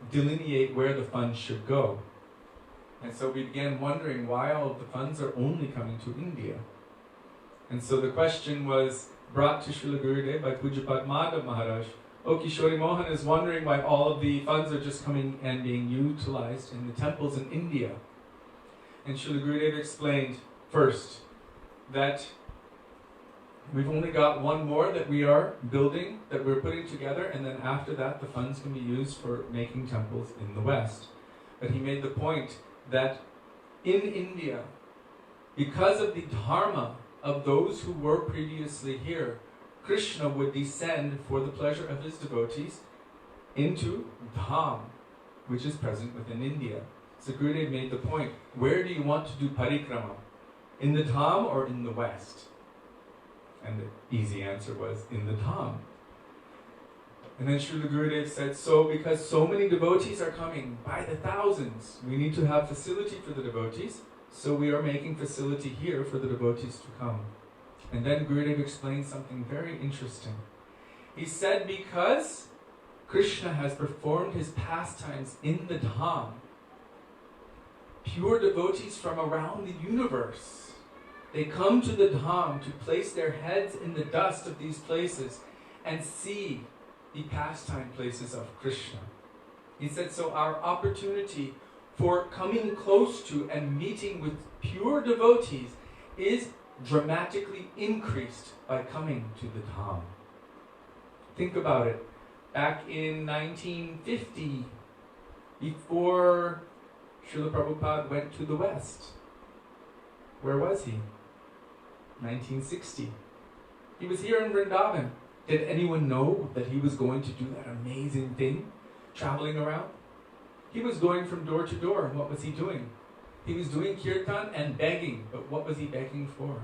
delineate where the funds should go. And so we began wondering why all of the funds are only coming to India. And so the question was brought to Srila Gurudev by Pujapad Madhav Maharaj. Oh, Kishori Mohan is wondering why all of the funds are just coming and being utilized in the temples in India. And Srila Gurudev explained first that we've only got one more that we are building, that we're putting together, and then after that the funds can be used for making temples in the West. But he made the point that in India, because of the dharma of those who were previously here, Krishna would descend for the pleasure of his devotees into Dham, which is present within India. So Gurudev made the point, where do you want to do parikrama? In the Dham or in the West? And the easy answer was, in the Dham. And then Srila Gurudev said, so because so many devotees are coming by the thousands, we need to have facility for the devotees, so we are making facility here for the devotees to come. And then Gurudev explained something very interesting. He said because Krishna has performed his pastimes in the Dham, pure devotees from around the universe, they come to the Dham to place their heads in the dust of these places and see the pastime places of Krishna. He said, so our opportunity for coming close to and meeting with pure devotees is dramatically increased by coming to the Dham. Think about it. Back in 1950, before Srila Prabhupada went to the West, where was he? 1960. He was here in Vrindavan. Did anyone know that he was going to do that amazing thing, traveling around? He was going from door to door, and what was he doing? He was doing kirtan and begging, but what was he begging for?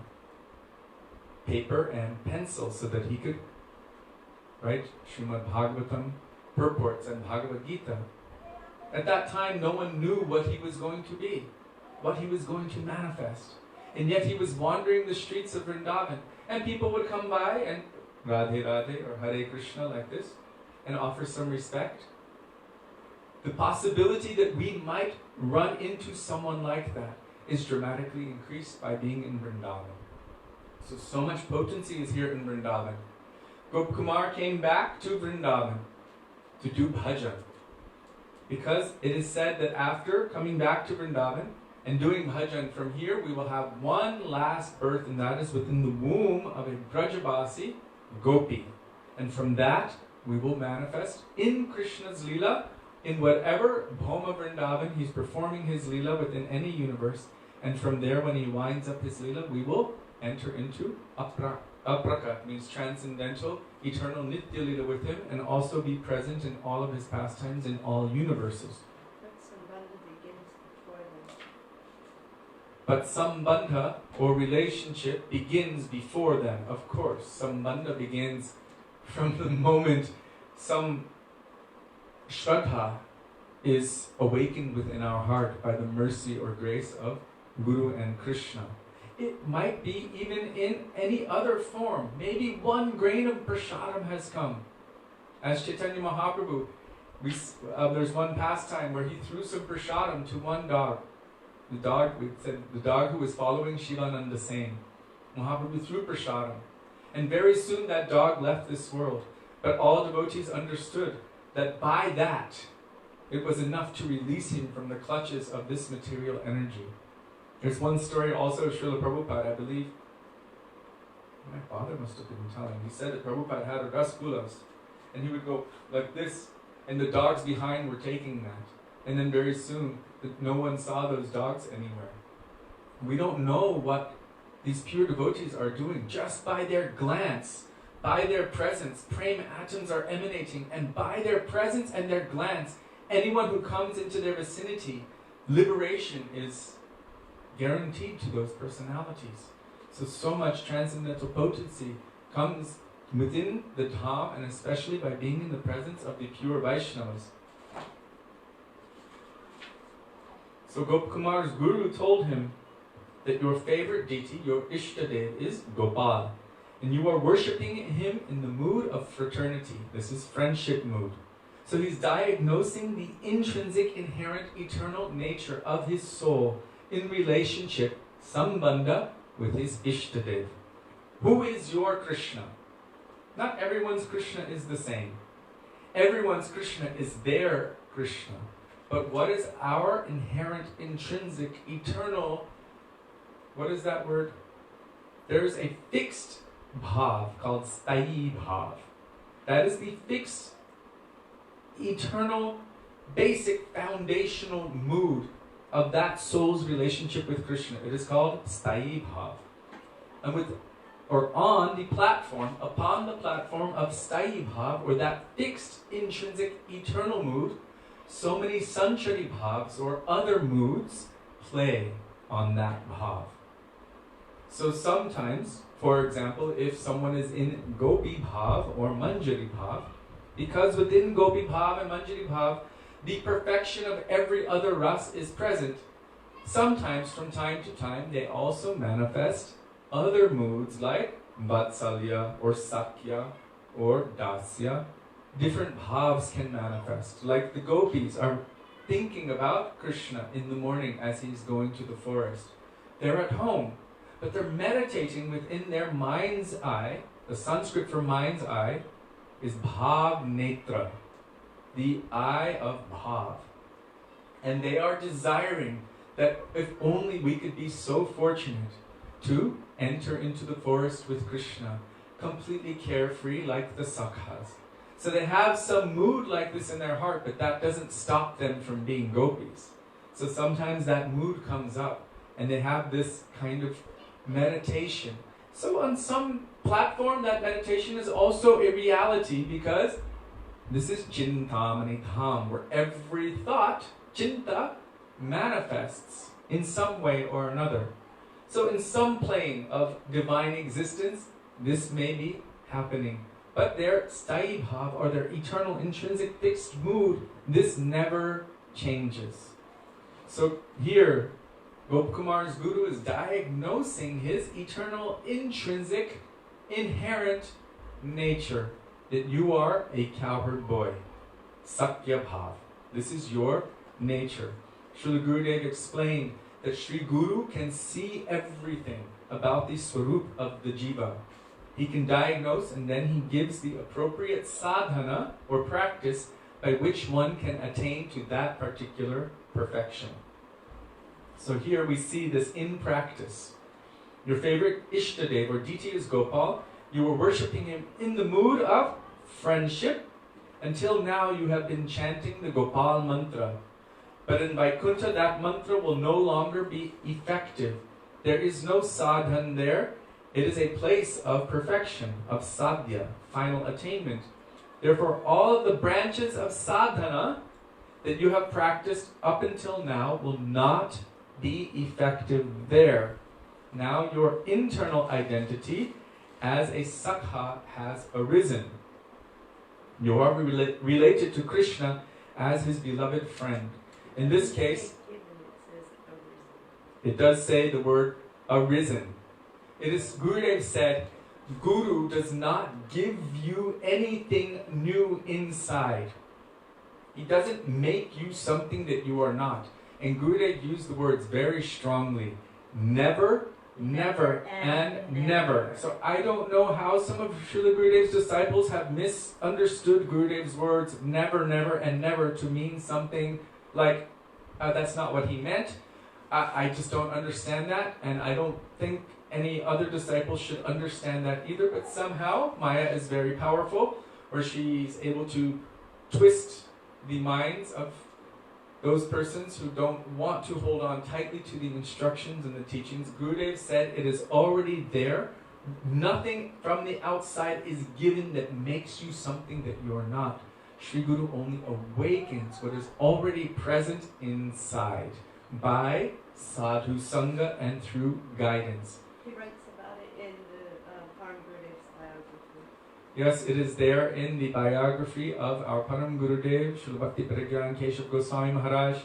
Paper and pencil, so that he could write Srimad Bhagavatam purports and Bhagavad Gita. At that time, no one knew what he was going to be, what he was going to manifest. And yet he was wandering the streets of Vrindavan, and people would come by and Radhe Radhe or Hare Krishna like this, and offer some respect. The possibility that we might run into someone like that is dramatically increased by being in Vrindavan. So much potency is here in Vrindavan. Gopkumar came back to Vrindavan to do bhajan, because it is said that after coming back to Vrindavan and doing bhajan, from here we will have one last birth, and that is within the womb of a Brajabasi Gopi. And from that we will manifest in Krishna's Leela, in whatever Bhoma Vrindavan he's performing his Leela within any universe. And from there, when he winds up his Leela, we will enter into Apraka, means transcendental, eternal Nitya Leela with him, and also be present in all of his pastimes in all universes. But Sambandha, or relationship, begins before then, of course. Sambandha begins from the moment some Shraddha is awakened within our heart by the mercy or grace of Guru and Krishna. It might be even in any other form. Maybe one grain of prasadam has come. As Chaitanya Mahaprabhu, there's one pastime where he threw some prasadam to one dog. The dog who was following Shivananda Sen. Mahaprabhu threw prasadam. And very soon that dog left this world. But all devotees understood that by that, it was enough to release him from the clutches of this material energy. There's one story also of Srila Prabhupada, I believe. My father must have been telling. He said that Prabhupada had a rasgulas, and he would go like this, and the dogs behind were taking that. And then very soon, no one saw those dogs anywhere. We don't know what these pure devotees are doing. Just by their glance, by their presence, prema atoms are emanating, and by their presence and their glance, anyone who comes into their vicinity, liberation is guaranteed to those personalities. So much transcendental potency comes within the Dham, and especially by being in the presence of the pure Vaishnavas. So Gopkumar's guru told him that your favorite deity, your Ishtadev, is Gopal, and you are worshipping him in the mood of fraternity. This is friendship mood. So he's diagnosing the intrinsic, inherent, eternal nature of his soul in relationship, sambandha, with his Ishtadev. Who is your Krishna? Not everyone's Krishna is the same. Everyone's Krishna is their Krishna. But what is our inherent, intrinsic, eternal, what is that word? There is a fixed bhav called sthayi bhav. That is the fixed, eternal, basic, foundational mood of that soul's relationship with Krishna. It is called sthayi bhav. And upon the platform of sthayi bhav, or that fixed, intrinsic, eternal mood, so many sanchari bhavs, or other moods, play on that bhav. So sometimes, for example, if someone is in gopi bhav or manjari bhav, because within gopi bhav and manjari bhav, the perfection of every other ras is present, sometimes from time to time they also manifest other moods like vatsalya or sakya or dasya. Different bhavs can manifest. Like the gopis are thinking about Krishna in the morning as he's going to the forest. They're at home, but they're meditating within their mind's eye. The Sanskrit for mind's eye is bhav netra, the eye of bhav. And they are desiring that if only we could be so fortunate to enter into the forest with Krishna, completely carefree like the sakhas. So they have some mood like this in their heart, but that doesn't stop them from being gopis. So sometimes that mood comes up, and they have this kind of meditation. So on some platform, that meditation is also a reality, because this is chintamani tham, where every thought, chinta, manifests in some way or another. So in some plane of divine existence, this may be happening. But their sthayi bhav, or their eternal intrinsic fixed mood, this never changes. So here, Gopkumar's guru is diagnosing his eternal intrinsic inherent nature, that you are a cowherd boy. Sakya bhav. This is your nature. Srila Gurudev explained that Sri Guru can see everything about the swarup of the jiva. He can diagnose, and then he gives the appropriate sadhana or practice by which one can attain to that particular perfection. So here we see this in practice. Your favorite Ishtadev or deity is Gopal. You were worshipping him in the mood of friendship. Until now you have been chanting the Gopal mantra. But in Vaikuntha, that mantra will no longer be effective. There is no sadhana there. It is a place of perfection, of sadhya, final attainment. Therefore, all of the branches of sadhana that you have practiced up until now will not be effective there. Now your internal identity as a sakha has arisen. You are related to Krishna as his beloved friend. In this case, it does say the word arisen. It is, Gurudev said, Guru does not give you anything new inside. He doesn't make you something that you are not. And Gurudev used the words very strongly. Never, never, and never. So I don't know how some of Srila Gurudev's disciples have misunderstood Gurudev's words, never, never, and never, to mean something like, that's not what he meant. I just don't understand that, and I don't think any other disciples should understand that either. But somehow Maya is very powerful, where she's able to twist the minds of those persons who don't want to hold on tightly to the instructions and the teachings. Gurudev said it is already there. Nothing from the outside is given that makes you something that you are not. Sri Guru only awakens what is already present inside by sadhu sangha and through guidance. He writes about it in the Param Gurudev's biography. Yes, it is there in the biography of our Param Gurudev, Srila Bhakti Pragyan Keshav Goswami Maharaj,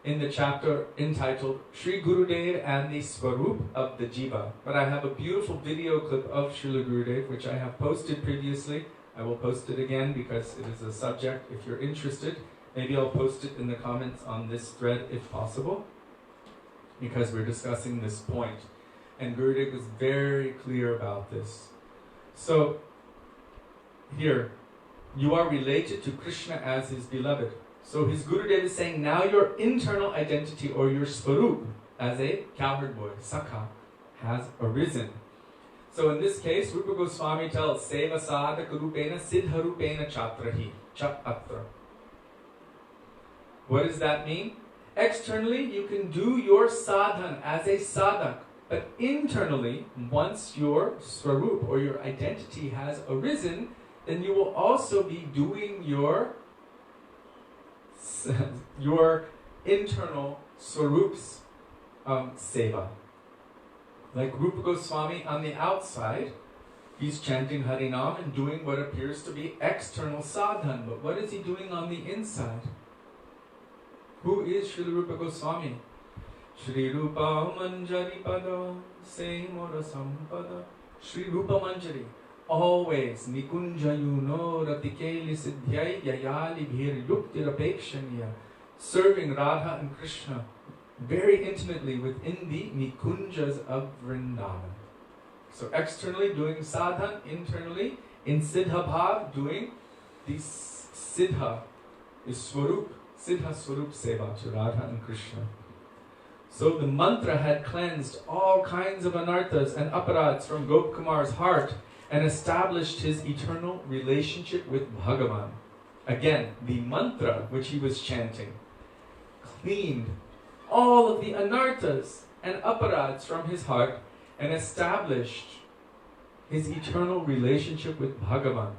in the chapter entitled Sri Gurudev and the Swarup of the Jiva. But I have a beautiful video clip of Srila Gurudev, which I have posted previously. I will post it again because it is a subject, if you're interested. Maybe I'll post it in the comments on this thread if possible, because we're discussing this point. And Gurudev was very clear about this. So, here, you are related to Krishna as his beloved. So his Gurudev is saying, now your internal identity or your svarup as a cowherd boy, Sakha, has arisen. So in this case, Rupa Goswami tells, Seva sadhaka rupena siddha rupena chatrahi, chatra. What does that mean? Externally, you can do your sadhan as a sadhak, but internally, once your svarup or your identity has arisen, then you will also be doing your internal swarups seva. Like Rupa Goswami on the outside, he's chanting Harinam and doing what appears to be external sadhan. But what is he doing on the inside? Who is Srila Rupa Goswami? Shri Rupa Manjari Pada Semora Sampada. Shri Rupa Manjari. Always Nikunjayuno Ratikeli Siddhyai Yayali Bhir Yuktirapekshaniya. Serving Radha and Krishna very intimately within the Nikunjas of Vrindavan. So externally doing sadhan, internally in Siddha Bhav doing the Siddha is Swarup, Siddha Swarup Seva to Radha and Krishna. So the mantra had cleansed all kinds of anarthas and aparads from Gop Kumar's heart and established his eternal relationship with Bhagavan. Again, the mantra which he was chanting cleaned all of the anarthas and aparads from his heart and established his eternal relationship with Bhagavan.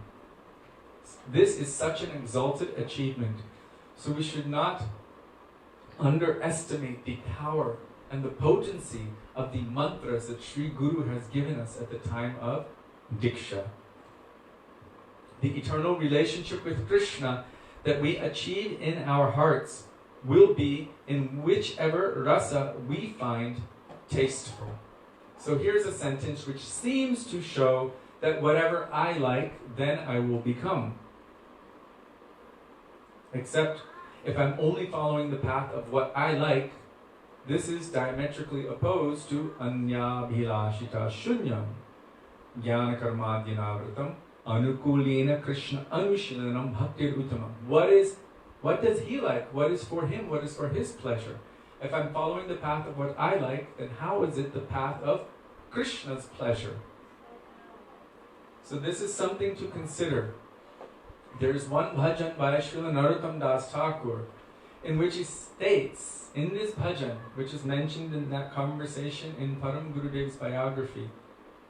This is such an exalted achievement. So we should not underestimate the power and the potency of the mantras that Sri Guru has given us at the time of Diksha. The eternal relationship with Krishna that we achieve in our hearts will be in whichever rasa we find tasteful. So here's a sentence which seems to show that whatever I like, then I will become. Except if I'm only following the path of what I like, this is diametrically opposed to anya bhilashita shunyam jnana karmadhyanavrtam anukulena krishna anushilanam bhaktir uttamam. What does he like? What is for him? What is for his pleasure? If I'm following the path of what I like, then how is it the path of Krishna's pleasure? So this is something to consider. There's one bhajan by Srila Narottam Das Thakur in which he states, in this bhajan, which is mentioned in that conversation in Param Gurudev's biography,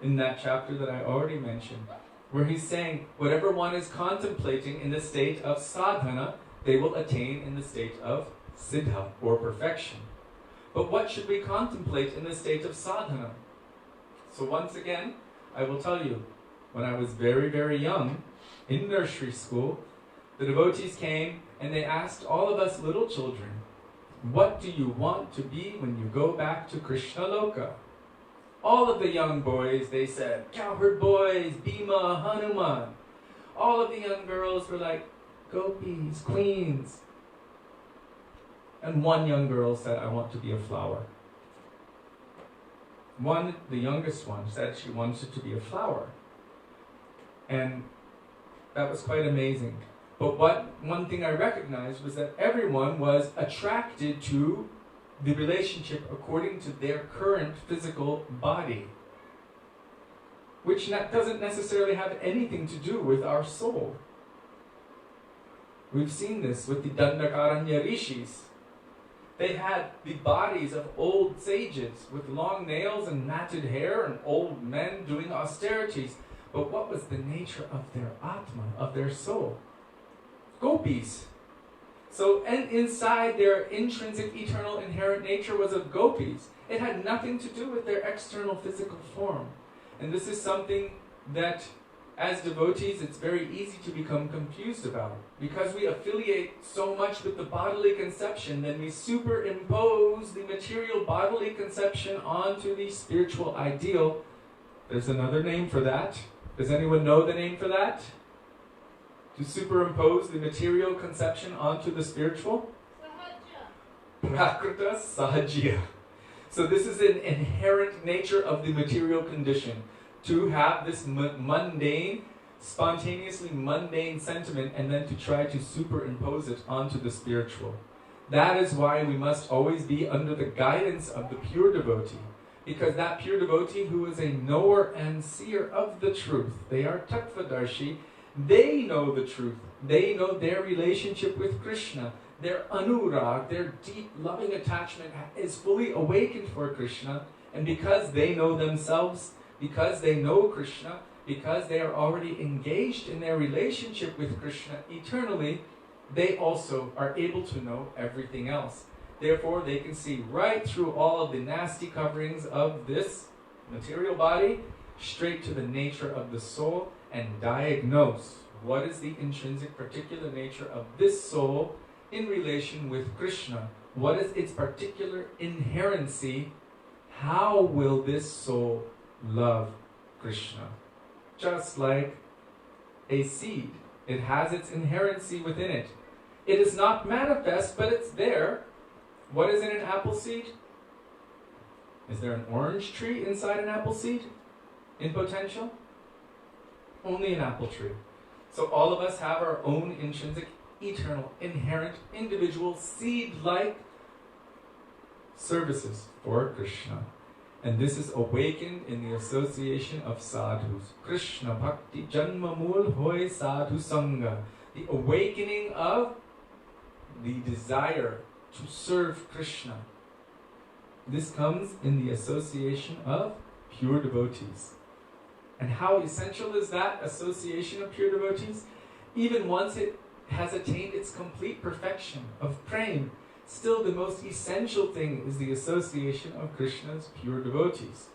in that chapter that I already mentioned, where he's saying, whatever one is contemplating in the state of sadhana, they will attain in the state of siddha, or perfection. But what should we contemplate in the state of sadhana? So once again, I will tell you, when I was very, very young, in nursery school, the devotees came and they asked all of us little children, what do you want to be when you go back to Krishna Loka? All of the young boys, they said, cowherd boys, Bhima, Hanuman. All of the young girls were like, gopis, queens. And one young girl said, I want to be a flower. The youngest one, said she wanted to be a flower. And that was quite amazing. But one thing I recognized was that everyone was attracted to the relationship according to their current physical body, which doesn't necessarily have anything to do with our soul. We've seen this with the Dandakaranya Rishis. They had the bodies of old sages with long nails and matted hair and old men doing austerities. But what was the nature of their Atma, of their soul? Gopis. So, and inside their intrinsic, eternal, inherent nature was of gopis. It had nothing to do with their external physical form. And this is something that, as devotees, it's very easy to become confused about. Because we affiliate so much with the bodily conception, then we superimpose the material bodily conception onto the spiritual ideal. There's another name for that. Does anyone know the name for that? To superimpose the material conception onto the spiritual? Sahaja. Prakrita Sahajya. So this is an inherent nature of the material condition, to have this mundane, spontaneously mundane sentiment and then to try to superimpose it onto the spiritual. That is why we must always be under the guidance of the pure devotee, because that pure devotee who is a knower and seer of the truth, they are tattvadarshi, they know the truth, they know their relationship with Krishna, their anurag, their deep loving attachment is fully awakened for Krishna, and because they know themselves, because they know Krishna, because they are already engaged in their relationship with Krishna eternally, they also are able to know everything else. Therefore, they can see right through all of the nasty coverings of this material body, straight to the nature of the soul, and diagnose what is the intrinsic particular nature of this soul in relation with Krishna. What is its particular inherency? How will this soul love Krishna? Just like a seed, it has its inherency within it. It is not manifest, but it's there. What is in an apple seed? Is there an orange tree inside an apple seed in potential? Only an apple tree. So all of us have our own intrinsic, eternal, inherent, individual, seed-like services for Krishna. And this is awakened in the association of sadhus. Krishna bhakti janma mul hoy sadhu sangha. The awakening of the desire to serve Krishna. This comes in the association of pure devotees. And how essential is that association of pure devotees? Even once it has attained its complete perfection of prema, still the most essential thing is the association of Krishna's pure devotees.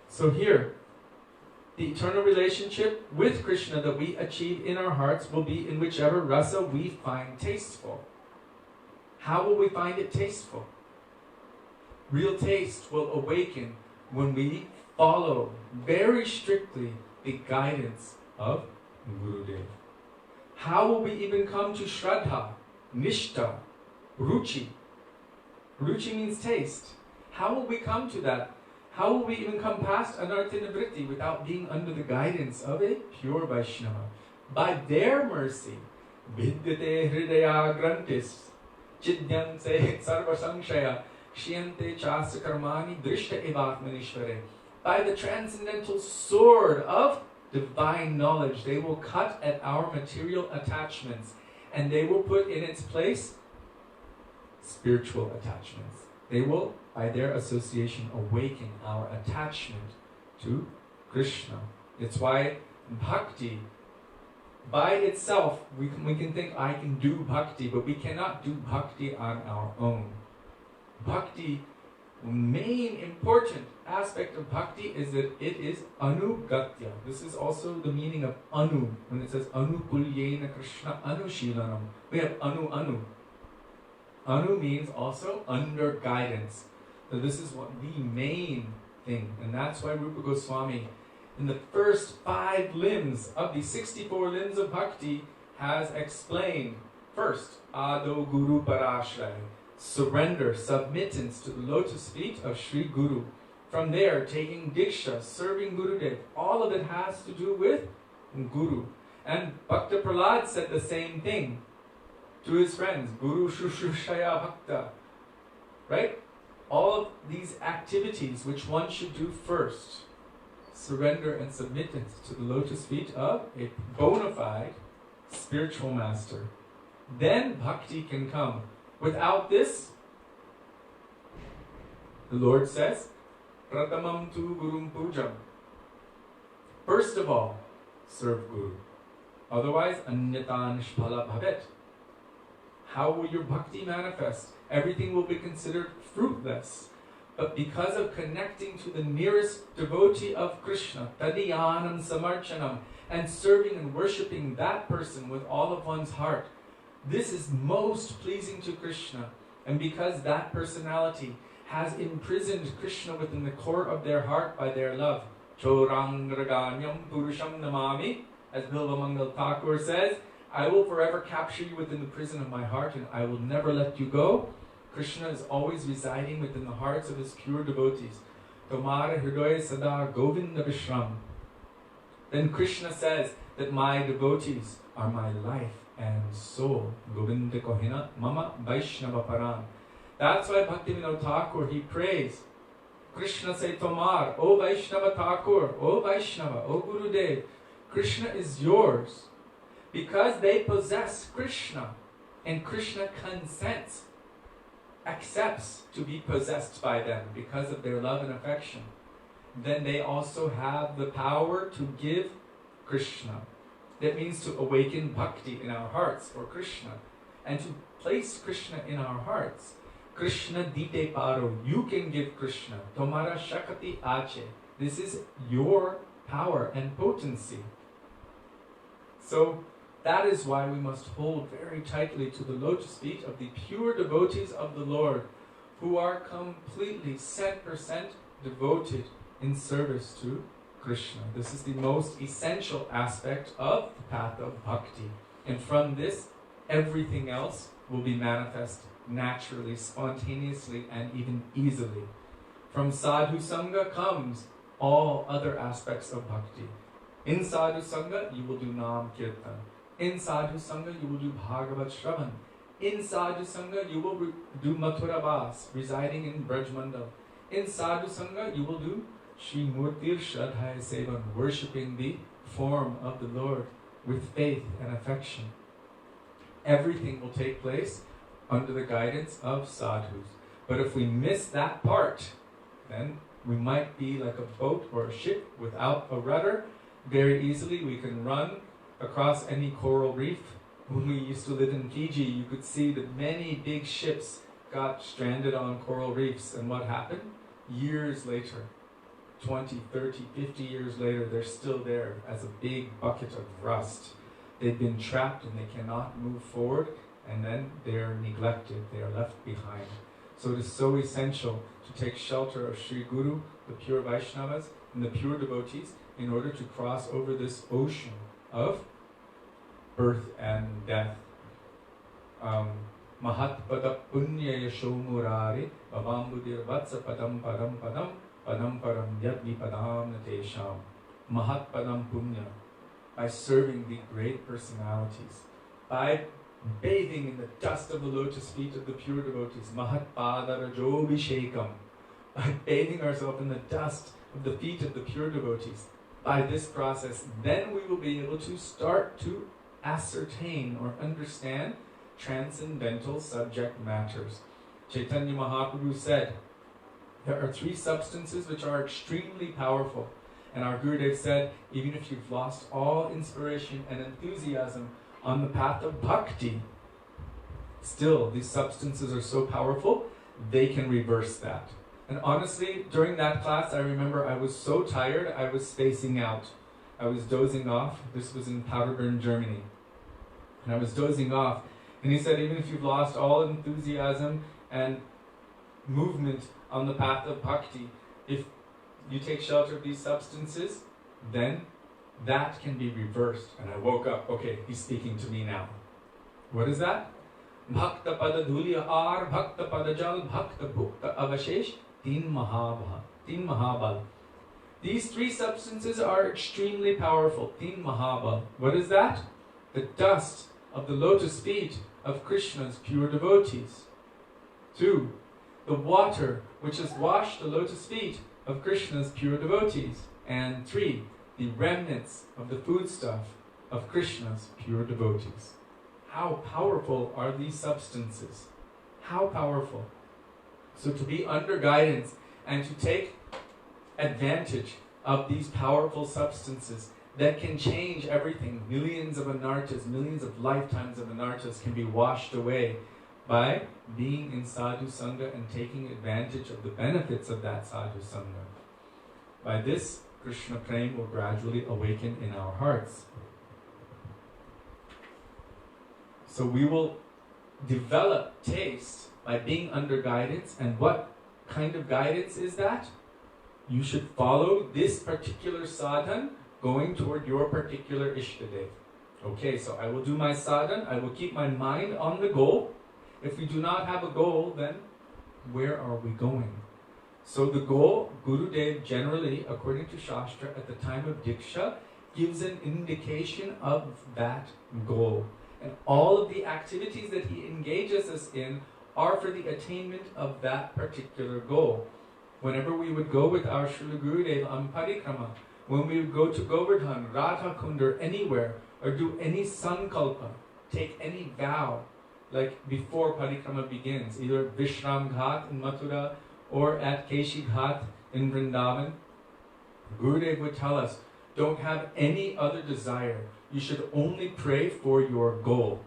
So here, the eternal relationship with Krishna that we achieve in our hearts will be in whichever rasa we find tasteful. How will we find it tasteful? Real taste will awaken when we follow very strictly the guidance of Gurudeva. How will we even come to Shraddha, Nishta, Ruchi? Ruchi means taste. How will we come to that? How will we even come past Anartha-nivritti without being under the guidance of a pure Vaishnava? By their mercy, Vidyate Hridaya Grantis, Chidyanse Sarva Samshaya, Shyante Chasa Karmani Drishta Evatmanishvare. By the transcendental sword of divine knowledge, they will cut at our material attachments and they will put in its place spiritual attachments. They will, by their association, awaken our attachment to Krishna. It's why bhakti, by itself, we can think, I can do bhakti, but we cannot do bhakti on our own. Bhakti, main important aspect of bhakti is that it is anugatya. This is also the meaning of anu. When it says anukulyena Krishna anushilanam, we have anu. Anu means also under guidance. So this is what the main thing. And that's why Rupa Goswami, in the first 5 limbs of the 64 limbs of bhakti, has explained first, Ado Guru Parashray, surrender, submittance to the lotus feet of Sri Guru. From there, taking Diksha, serving Gurudev, all of it has to do with Guru. And Bhakta Prahlad said the same thing to his friends, Guru Shushushaya Bhakta. Right? All of these activities which one should do first, surrender and submittance to the lotus feet of a bona fide spiritual master. Then bhakti can come. Without this, the Lord says, Pratamam tu Gurum Pujam. First of all, serve Guru. Otherwise, Anyatan Shphala Bhavet. How will your bhakti manifest? Everything will be considered fruitless. But because of connecting to the nearest devotee of Krishna, Tadiyanam Samarchanam, and serving and worshipping that person with all of one's heart, this is most pleasing to Krishna. And because that personality has imprisoned Krishna within the core of their heart by their love, Chorangraganyam Purusham Namami, as Bilvamangal Thakur says, I will forever capture you within the prison of my heart and I will never let you go. Krishna is always residing within the hearts of his pure devotees. Tomara hridaya sada govinda vishram. Then Krishna says that my devotees are my life and soul. Govinda kohina mama Vaisnava param. That's why Bhaktivedanta Thakur, he prays. Krishna say Tomar, O Vaisnava Thakur, O Vaisnava, O Gurudev, Krishna is yours. Because they possess Krishna, and Krishna consents, accepts to be possessed by them because of their love and affection, then they also have the power to give Krishna. That means to awaken bhakti in our hearts for Krishna and to place Krishna in our hearts. Krishna dite paro, you can give Krishna. Tomara shakati ache. This is your power and potency. So that is why we must hold very tightly to the lotus feet of the pure devotees of the Lord, who are completely 100% devoted in service to Krishna. This is the most essential aspect of the path of bhakti. And from this, everything else will be manifest naturally, spontaneously, and even easily. From sadhu sangha comes all other aspects of bhakti. In sadhu sangha, you will do nam kirtan. In sadhu sangha, you will do bhagavat shravan. In sadhu sangha, you will do mathura vas, residing in Brajmandal. In sadhu sangha, you will do Shri Murtir Shraddhaya Sevan, worshipping the form of the Lord with faith and affection. Everything will take place under the guidance of sadhus. But if we miss that part, then we might be like a boat or a ship without a rudder. Very easily we can run across any coral reef. When we used to live in Fiji, you could see that many big ships got stranded on coral reefs. And what happened? Years later, 20, 30, 50 years later, they're still there as a big bucket of rust. They've been trapped and they cannot move forward, and then they're neglected, they are left behind. So it is so essential to take shelter of Sri Guru, the pure Vaishnavas, and the pure devotees in order to cross over this ocean of birth and death. Mahatpada punya yashomurari bhavambudir vatsa padam param padam padam param yadvi padam natesham. Mahatpadam punya, by serving the great personalities, by bathing in the dust of the lotus feet of the pure devotees, Mahatpada rajobhishekam, by bathing ourselves in the dust of the feet of the pure devotees. By this process, then we will be able to start to ascertain or understand transcendental subject matters. Chaitanya Mahaprabhu said, there are 3 substances which are extremely powerful. And our Gurudev said, even if you've lost all inspiration and enthusiasm on the path of bhakti, still these substances are so powerful, they can reverse that. And honestly, during that class, I remember I was so tired, I was spacing out. I was dozing off. This was in Paderborn, Germany. And I was dozing off. And he said, even if you've lost all enthusiasm and movement on the path of bhakti, if you take shelter of these substances, then that can be reversed. And I woke up, okay, he's speaking to me now. What is that? Bhakta pada dhulya ar, bhakta pada jal, bhakta bhukta avashesh, tin mahabal. These 3 substances are extremely powerful. Tin mahabal. What is that? The dust of the lotus feet of Krishna's pure devotees. 2. The water which has washed the lotus feet of Krishna's pure devotees. And 3. The remnants of the foodstuff of Krishna's pure devotees. How powerful are these substances? How powerful. So to be under guidance and to take advantage of these powerful substances that can change everything. Millions of anarthas, millions of lifetimes of anarthas can be washed away by being in sadhu sangha and taking advantage of the benefits of that sadhu sangha. By this, Krishna Prem will gradually awaken in our hearts. So we will develop taste by being under guidance. And what kind of guidance is that? You should follow this particular sadhan going toward your particular Ishtadev. Okay, so I will do my sadhan, I will keep my mind on the goal, If we do not have a goal, then where are we going? So the goal, Gurudev generally, according to Shastra, at the time of Diksha, gives an indication of that goal. And all of the activities that he engages us in are for the attainment of that particular goal. Whenever we would go with our Srila Gurudev on parikrama, when we would go to Govardhan, Radha Kund, or anywhere, or do any sankalpa, take any vow, like before parikrama begins, either at Vishram Ghat in Mathura or at Keshi Ghat in Vrindavan, Gurudev would tell us, don't have any other desire. You should only pray for your goal.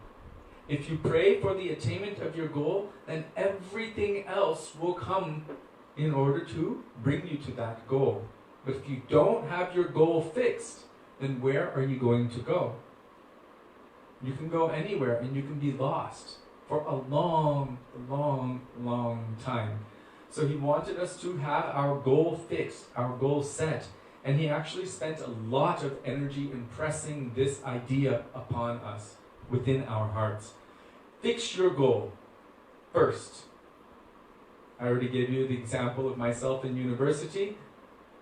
If you pray for the attainment of your goal, then everything else will come in order to bring you to that goal. But if you don't have your goal fixed, then where are you going to go? You can go anywhere and you can be lost for a long, long, long time. So he wanted us to have our goal fixed, our goal set. And he actually spent a lot of energy impressing this idea upon us within our hearts. Fix your goal first. I already gave you the example of myself in university.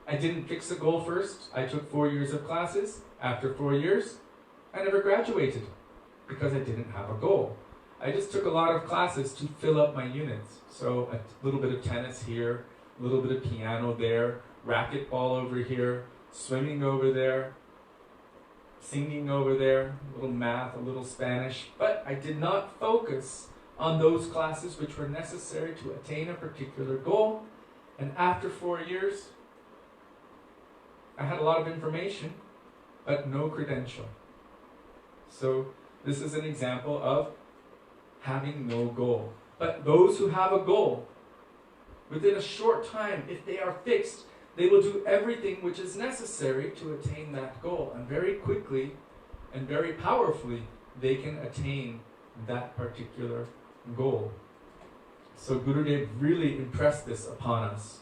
I didn't fix a goal first. I took 4 years of classes. After 4 years, I never graduated because I didn't have a goal. I just took a lot of classes to fill up my units. So a little bit of tennis here, a little bit of piano there, racquetball over here, swimming over there, singing over there, a little math, a little Spanish. But I did not focus on those classes which were necessary to attain a particular goal. And after 4 years, I had a lot of information, but no credential. So this is an example of having no goal. But those who have a goal, within a short time, if they are fixed, they will do everything which is necessary to attain that goal. And very quickly and very powerfully, they can attain that particular goal. So Gurudev really impressed this upon us.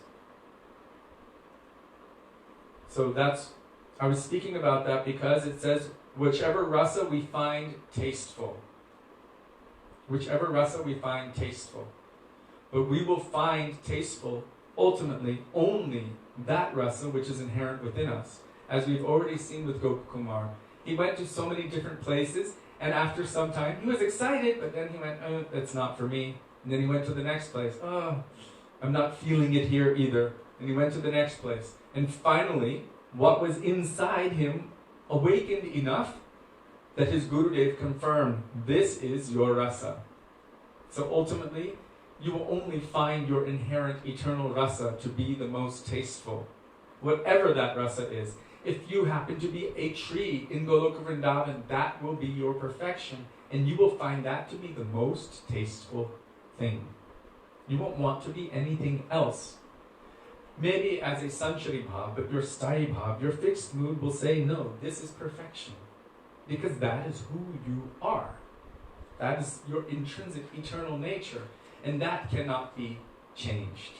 So I was speaking about that because it says, whichever rasa we find tasteful. Whichever rasa we find tasteful. But we will find tasteful, ultimately, only that rasa which is inherent within us. As we've already seen with Gopakumar. He went to so many different places, and after some time, he was excited, but then he went, oh, that's not for me. And then he went to the next place. Oh, I'm not feeling it here either. And he went to the next place. And finally, what was inside him awakened enough that his Gurudev confirmed, this is your rasa. So ultimately, you will only find your inherent eternal rasa to be the most tasteful. Whatever that rasa is. If you happen to be a tree in Goloka Vrindavan, that will be your perfection. And you will find that to be the most tasteful thing. You won't want to be anything else. Maybe as a sanchari bhav, but your sthayi bhav, your fixed mood will say, no, this is perfection. Because that is who you are. That is your intrinsic eternal nature. And that cannot be changed.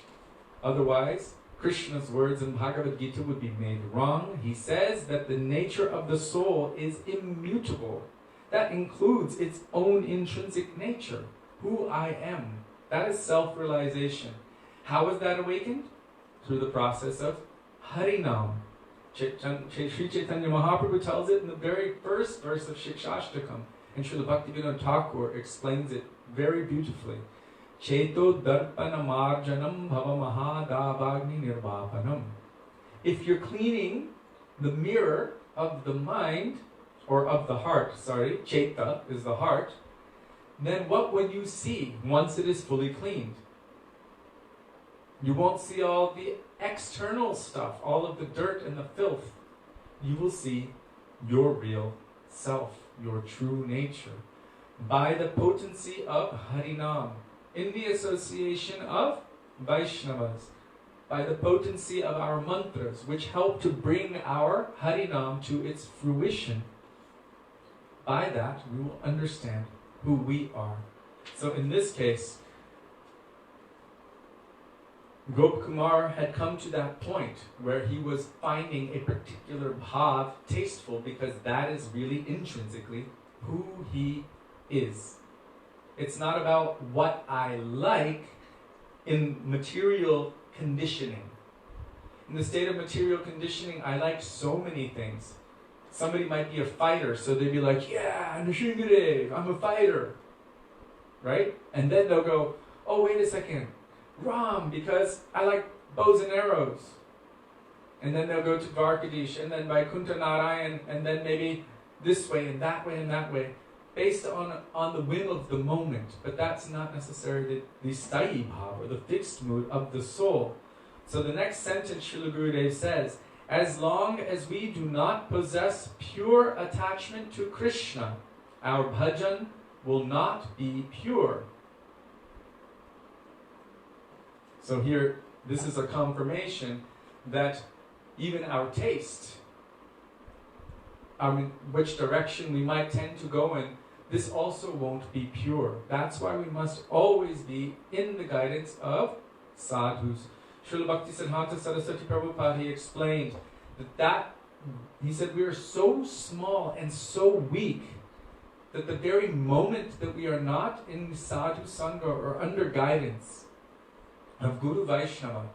Otherwise, Krishna's words in Bhagavad Gita would be made wrong. He says that the nature of the soul is immutable. That includes its own intrinsic nature. Who I am. That is self-realization. How is that awakened? Through the process of Harinam. Sri Chaitanya Mahaprabhu tells it in the very first verse of Shikshashtakam. And Srila Bhaktivedanta Thakur explains it very beautifully. Cheto darpana marjanam bhava mahadavagni nirvapanam. If you're cleaning the mirror of the mind, or of the heart, Cheta is the heart, then what will you see once it is fully cleaned? You won't see all the external stuff, all of the dirt and the filth. You will see your real self, your true nature, by the potency of Harinam, in the association of Vaisnavas, by the potency of our mantras, which help to bring our Harinam to its fruition. By that, we will understand who we are. So in this case, Gopakumar had come to that point where he was finding a particular bhav tasteful because that is really intrinsically who he is. It's not about what I like in material conditioning. In the state of material conditioning, I like so many things. Somebody might be a fighter, so they'd be like, yeah, Nishingare, I'm a fighter. Right? And then they'll go, oh, wait a second, Ram, because I like bows and arrows. And then they'll go to Dwarkadish, and then Vaikuntha Narayan, and then maybe this way and that way and that way, based on the whim of the moment. But that's not necessarily the sthayi bhav, or the fixed mood of the soul. So the next sentence Srila Gurudev says, as long as we do not possess pure attachment to Krishna, our bhajan will not be pure. So here, this is a confirmation that even our taste, which direction we might tend to go in, this also won't be pure. That's why we must always be in the guidance of sadhus. Srila Bhaktisiddhanta Saraswati Prabhupada, he explained that he said we are so small and so weak that the very moment that we are not in sadhu sangha or under guidance of Guru Vaisnava,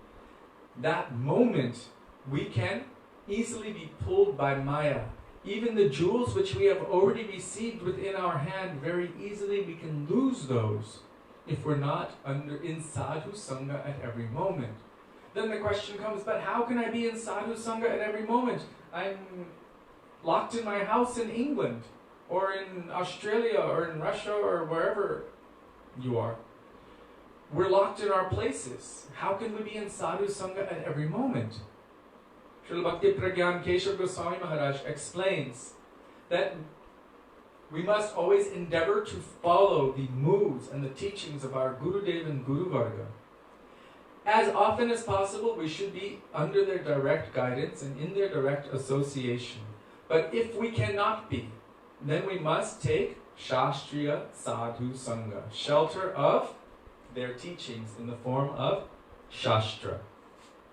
that moment we can easily be pulled by Maya. Even the jewels which we have already received within our hand, very easily we can lose those if we're not in sadhu sangha at every moment. Then the question comes, but how can I be in sadhu sangha at every moment? I'm locked in my house in England, or in Australia, or in Russia, or wherever you are. We're locked in our places. How can we be in sadhu sangha at every moment? Srila Bhakti Pragyan Keshava Goswami Maharaj explains that we must always endeavor to follow the moods and the teachings of our Gurudeva and Guru Varga. As often as possible, we should be under their direct guidance and in their direct association. But if we cannot be, then we must take Shastriya Sadhu Sangha, shelter of their teachings in the form of Shastra,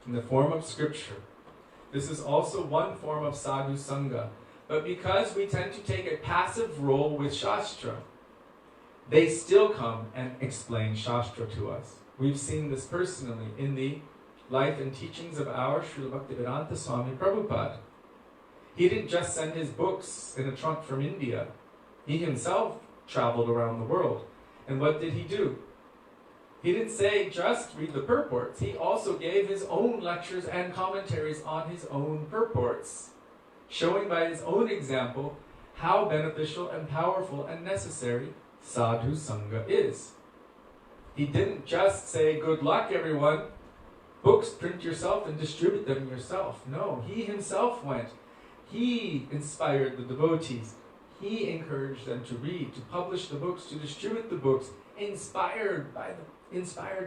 in the form of scripture. This is also one form of Sadhu Sangha. But because we tend to take a passive role with Shastra, they still come and explain Shastra to us. We've seen this personally in the life and teachings of our Srila Bhaktivedanta Swami Prabhupada. He didn't just send his books in a trunk from India. He himself traveled around the world. And what did he do? He didn't say just read the purports. He also gave his own lectures and commentaries on his own purports, showing by his own example how beneficial and powerful and necessary sadhu sangha is. He didn't just say, good luck everyone, books print yourself and distribute them yourself. No, he himself went. He inspired the devotees. He encouraged them to read, to publish the books, to distribute the books, inspired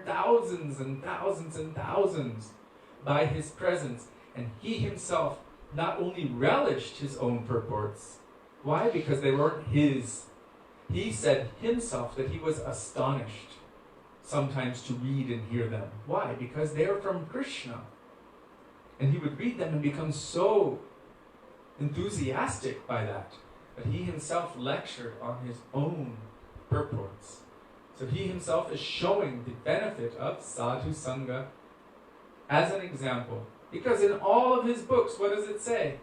thousands and thousands and thousands by his presence. And he himself not only relished his own purports. Why? Because they weren't his. He said himself that he was astonished sometimes to read and hear them. Why? Because they are from Krishna. And he would read them and become so enthusiastic by that he himself lectured on his own purports. So he himself is showing the benefit of sadhu sangha as an example. Because in all of his books, what does it say?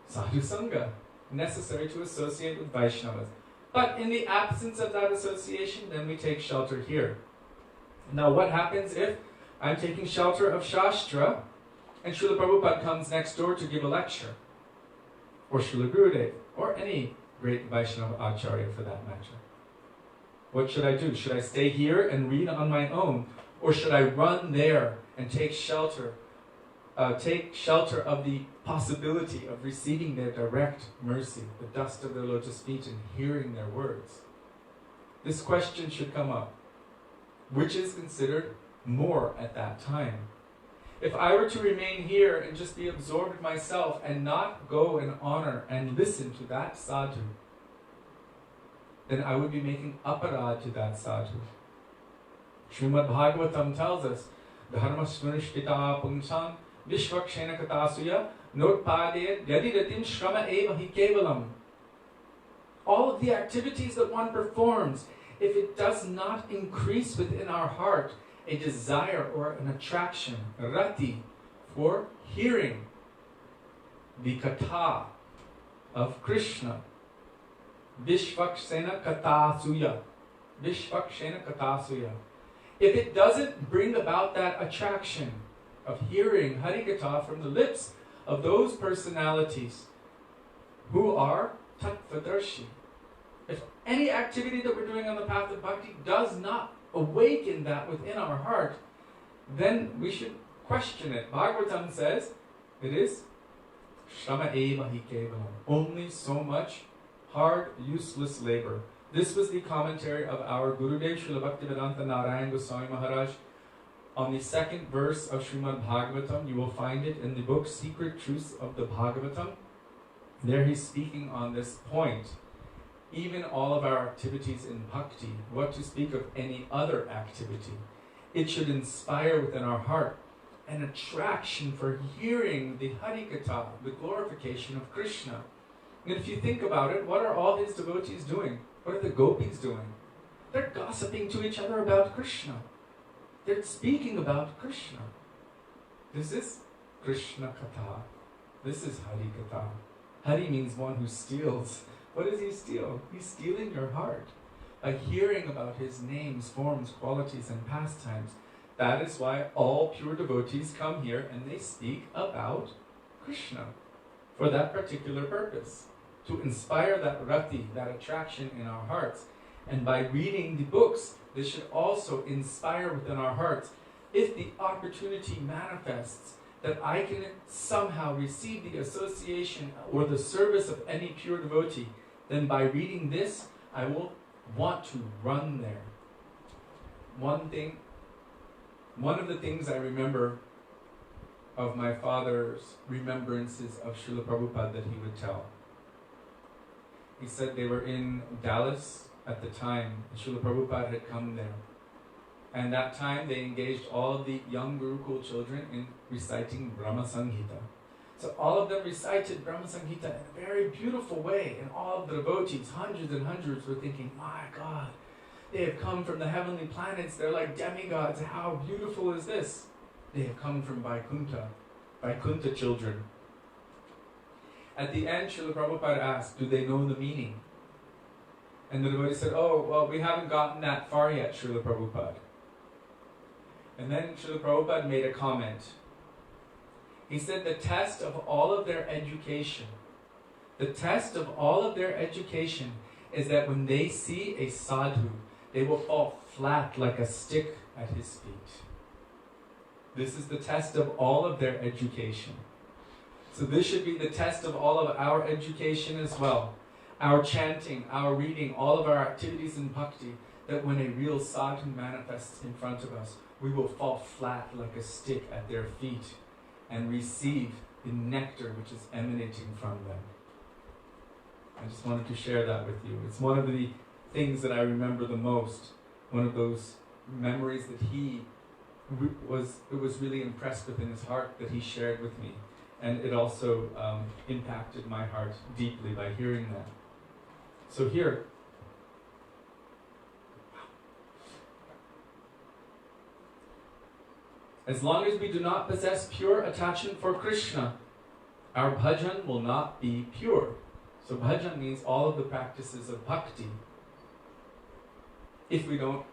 Sadhu sangha, necessary to associate with Vaishnavas. But in the absence of that association, then we take shelter here. Now what happens if I'm taking shelter of Shastra and Srila Prabhupada comes next door to give a lecture? Or Srila Gurudev, or any great Vaishnava Acharya for that matter. What should I do? Should I stay here and read on my own? Or should I run there and take shelter of the possibility of receiving their direct mercy, the dust of their lotus feet, and hearing their words? This question should come up. Which is considered more at that time? If I were to remain here and just be absorbed myself and not go and honor and listen to that sadhu, then I would be making aparad to that sadhu. Srimad Bhagavatam tells us, Dharma snunishtita pungsam vishvakshena katasuya notpaded yadiratim shrama eva hi kevalam. All of the activities that one performs if it does not increase within our heart a desire or an attraction, rati, for hearing the katha of Krishna, Vishvakshena Kathasuya. Vishvakshena Kathasuya. If it doesn't bring about that attraction of hearing Harikatha from the lips of those personalities who are Tattvadarshi, if any activity that we're doing on the path of bhakti does not awaken that within our heart, then we should question it. Bhagavatam says it is Shrama eva hi kevalam, only so much hard, useless labor. This was the commentary of our Gurudev, Srila Bhaktivedanta Narayan Goswami Maharaj, on the second verse of Srimad Bhagavatam. You will find it in the book Secret Truths of the Bhagavatam. There he's speaking on this point. Even all of our activities in bhakti, what to speak of any other activity, it should inspire within our heart an attraction for hearing the Harikatha, the glorification of Krishna. And if you think about it, what are all his devotees doing? What are the gopis doing? They're gossiping to each other about Krishna. They're speaking about Krishna. This is Krishna Katha. This is Hari Katha. Hari means one who steals. What does he steal? He's stealing your heart by hearing about his names, forms, qualities, and pastimes. That is why all pure devotees come here and they speak about Krishna for that particular purpose, to inspire that rati, that attraction in our hearts. And by reading the books, this should also inspire within our hearts, if the opportunity manifests that I can somehow receive the association or the service of any pure devotee, then by reading this, I will want to run there. One of the things I remember of my father's remembrances of Srila Prabhupada that he would tell. He said they were in Dallas at the time, and Srila Prabhupada had come there. And that time they engaged all of the young Gurukul children in reciting Brahma Samhita. So all of them recited Brahma Samhita in a very beautiful way, and all of the devotees, hundreds and hundreds, were thinking, my God, they have come from the heavenly planets, they're like demigods, how beautiful is this? They have come from Vaikuntha, Vaikuntha children. At the end, Srila Prabhupada asked, do they know the meaning? And the devotee said, oh, well, we haven't gotten that far yet, Srila Prabhupada. And then Srila Prabhupada made a comment. He said the test of all of their education, is that when they see a sadhu, they will fall flat like a stick at his feet. This is the test of all of their education. So this should be the test of all of our education as well. Our chanting, our reading, all of our activities in bhakti, that when a real sadhu manifests in front of us, we will fall flat like a stick at their feet and receive the nectar which is emanating from them. I just wanted to share that with you. It's one of the things that I remember the most, one of those memories that he was really impressed with in his heart that he shared with me. And it also impacted my heart deeply by hearing that. So here, as long as we do not possess pure attachment for Krishna, our bhajan will not be pure. So bhajan means all of the practices of bhakti. If we don't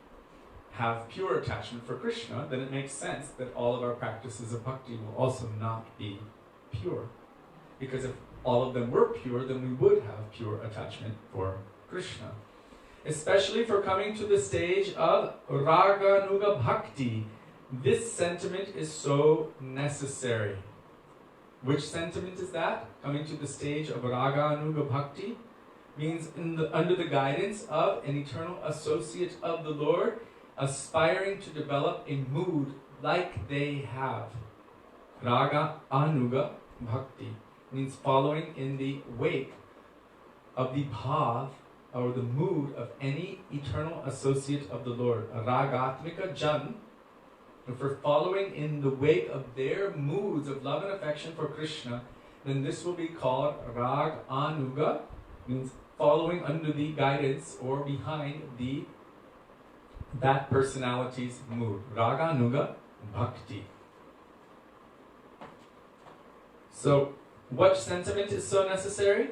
have pure attachment for Krishna, then it makes sense that all of our practices of bhakti will also not be pure. Because if all of them were pure, then we would have pure attachment for Krishna. Especially for coming to the stage of raga nuga bhakti. This sentiment is so necessary. Which sentiment is that? Coming to the stage of raga nuga bhakti means under the guidance of an eternal associate of the Lord, aspiring to develop a mood like they have. Raga anuga bhakti means following in the wake of the bhav, or the mood of any eternal associate of the Lord. Ragatmika jan. If we're following in the wake of their moods of love and affection for Krishna, then this will be called rag anuga, means following under the guidance or behind the that personality's mood. Raga, Nuga, Bhakti. So, what sentiment is so necessary?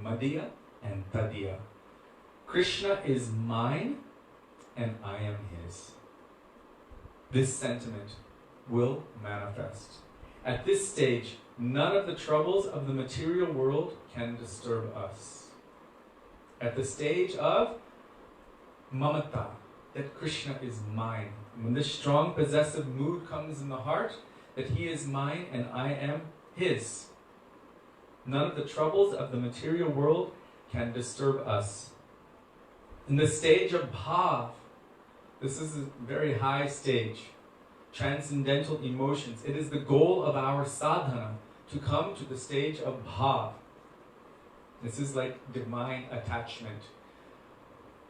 Madhya and Tadya. Krishna is mine and I am his. This sentiment will manifest. At this stage, none of the troubles of the material world can disturb us. At the stage of mamata, that Krishna is mine. When this strong possessive mood comes in the heart, that he is mine and I am his, none of the troubles of the material world can disturb us. In the stage of bhav, this is a very high stage, transcendental emotions. It is the goal of our sadhana to come to the stage of bhav. This is like divine attachment.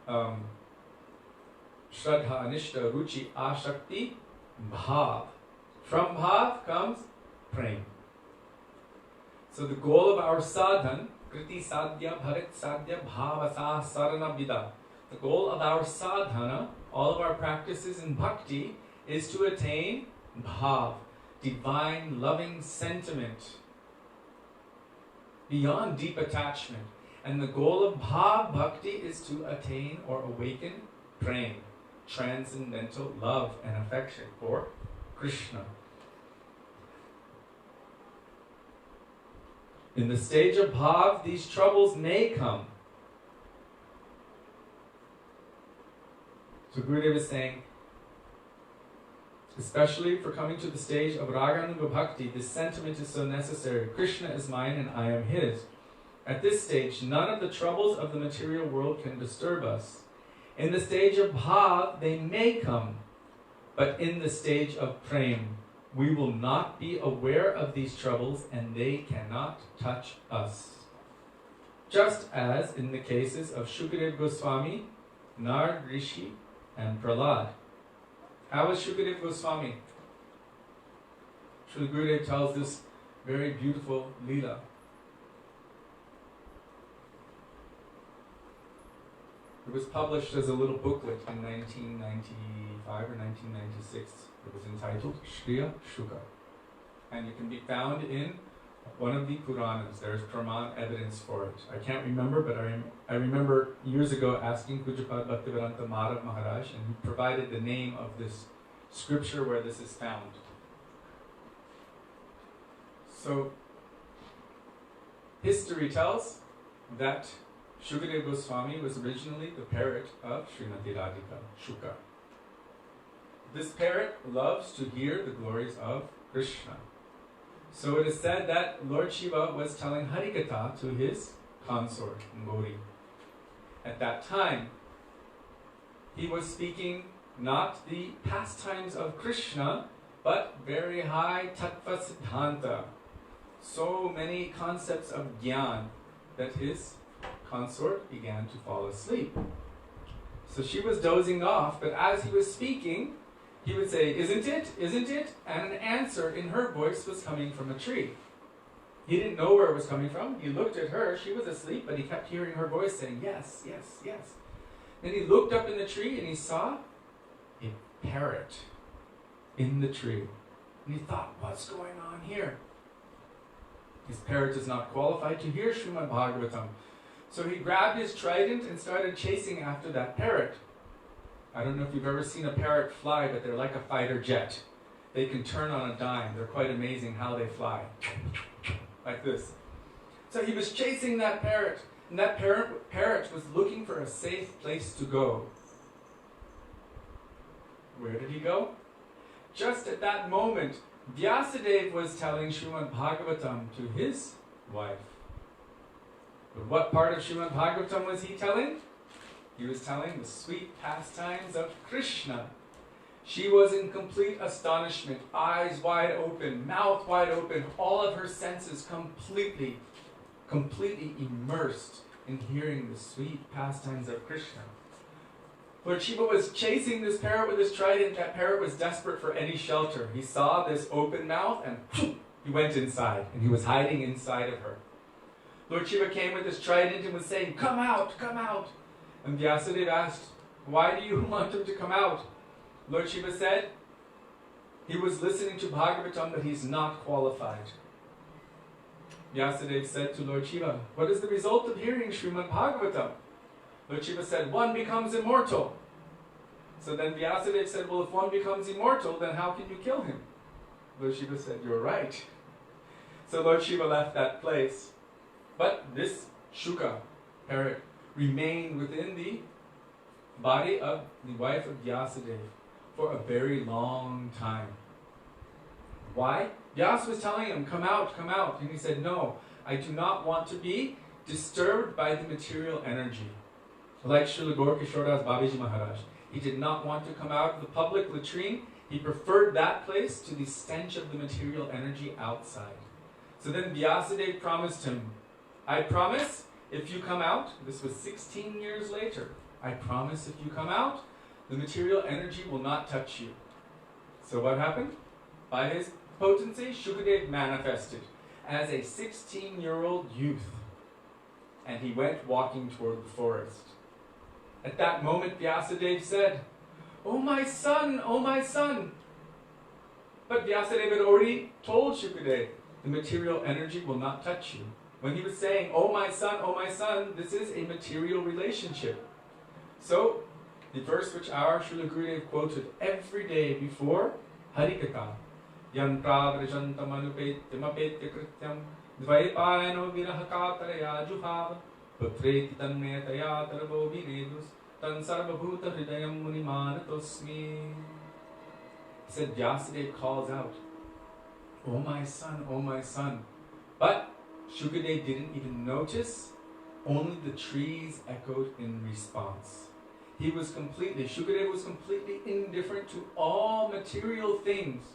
Shraddha, Anishta, Ruchi, Ashakti, Bhav. From Bhav comes prem. So the goal of our sadhana, Kriti Sadhya, Bharat Sadhya, Bhavasa, Sarana Vida. The goal of our sadhana, all of our practices in bhakti, is to attain bhav, divine loving sentiment, beyond deep attachment. And the goal of bhav bhakti is to attain or awaken prem, transcendental love and affection for Krishna. In the stage of bhav, these troubles may come. So Gurudeva is saying, especially for coming to the stage of Raganuga Bhakti, this sentiment is so necessary. Krishna is mine and I am his. At this stage, none of the troubles of the material world can disturb us. In the stage of bhav, they may come, but in the stage of prem, we will not be aware of these troubles and they cannot touch us. Just as in the cases of Shukadev Goswami, Nard Rishi, and Prahlad. How was Shukadev Goswami? Srila Gurudev tells this very beautiful Leela. It was published as a little booklet in 1995 or 1996. It was entitled Shriya Shuka. And it can be found in one of the Puranas. There's Praman evidence for it. I can't remember, but I remember years ago asking Pujapad Bhaktivedanta Maharaj, and he provided the name of this scripture where this is found. So, history tells that Shukadev Goswami was originally the parrot of Srimati Radhika, Shuka. This parrot loves to hear the glories of Krishna. So it is said that Lord Shiva was telling Harikatha to his consort, Gauri. At that time, he was speaking not the pastimes of Krishna, but very high tattva siddhanta. So many concepts of jnana that his consort began to fall asleep. So she was dozing off, but as he was speaking, he would say, "Isn't it? Isn't it?" And an answer in her voice was coming from a tree. He didn't know where it was coming from. He looked at her. She was asleep, but he kept hearing her voice saying, "Yes, yes, yes." Then he looked up in the tree and he saw a parrot in the tree. And he thought, what's going on here? His parrot is not qualified to hear Srimad Bhagavatam. So he grabbed his trident and started chasing after that parrot. I don't know if you've ever seen a parrot fly, but they're like a fighter jet. They can turn on a dime. They're quite amazing how they fly. Like this. So he was chasing that parrot, and that parrot was looking for a safe place to go. Where did he go? Just at that moment, Vyasadeva was telling Srimad Bhagavatam to his wife. But what part of Srimad Bhagavatam was he telling? He was telling the sweet pastimes of Krishna. She was in complete astonishment, eyes wide open, mouth wide open, all of her senses completely immersed in hearing the sweet pastimes of Krishna. Lord Shiva was chasing this parrot with his trident. That parrot was desperate for any shelter. He saw this open mouth and he went inside, and he was hiding inside of her. Lord Shiva came with his trident and was saying, "Come out, come out." And Vyasadeva asked, Why do you want him to come out? Lord Shiva said, he was listening to Bhagavatam, but he's not qualified. Vyasadeva said to Lord Shiva, what is the result of hearing Srimad Bhagavatam? Lord Shiva said, one becomes immortal. So then Vyasadeva said, well, if one becomes immortal, then how can you kill him? Lord Shiva said, you're right. So Lord Shiva left that place. But this Shuka, parrot, remained within the body of the wife of Vyasadeva for a very long time. Why? Vyasa was telling him, come out, come out. And he said, no, I do not want to be disturbed by the material energy. Like Srila Gaura Babiji Maharaj. He did not want to come out of the public latrine. He preferred that place to the stench of the material energy outside. So then Vyasadeva promised him, I promise if you come out, this was 16 years later, I promise if you come out, the material energy will not touch you. So what happened? By his potency, Shukadev manifested as a 16-year-old youth. And he went walking toward the forest. At that moment, Vyasadeva said, oh my son, oh my son. But Vyasadeva had already told Shukadev, the material energy will not touch you. When he was saying, oh my son, this is a material relationship. So, the verse which our Srila Gurudev quoted every day before Harikatha, Yantra vrajantam anupetyamapetya krityam dvaipayano virahakataraya juhava putreti tanmetaya tarvo vinedus tan sarvabhuta hridayam munimanatosmi. He said, Vyasadeva calls out, oh my son. But Shukadev didn't even notice, only the trees echoed in response. Shukadev was completely indifferent to all material things.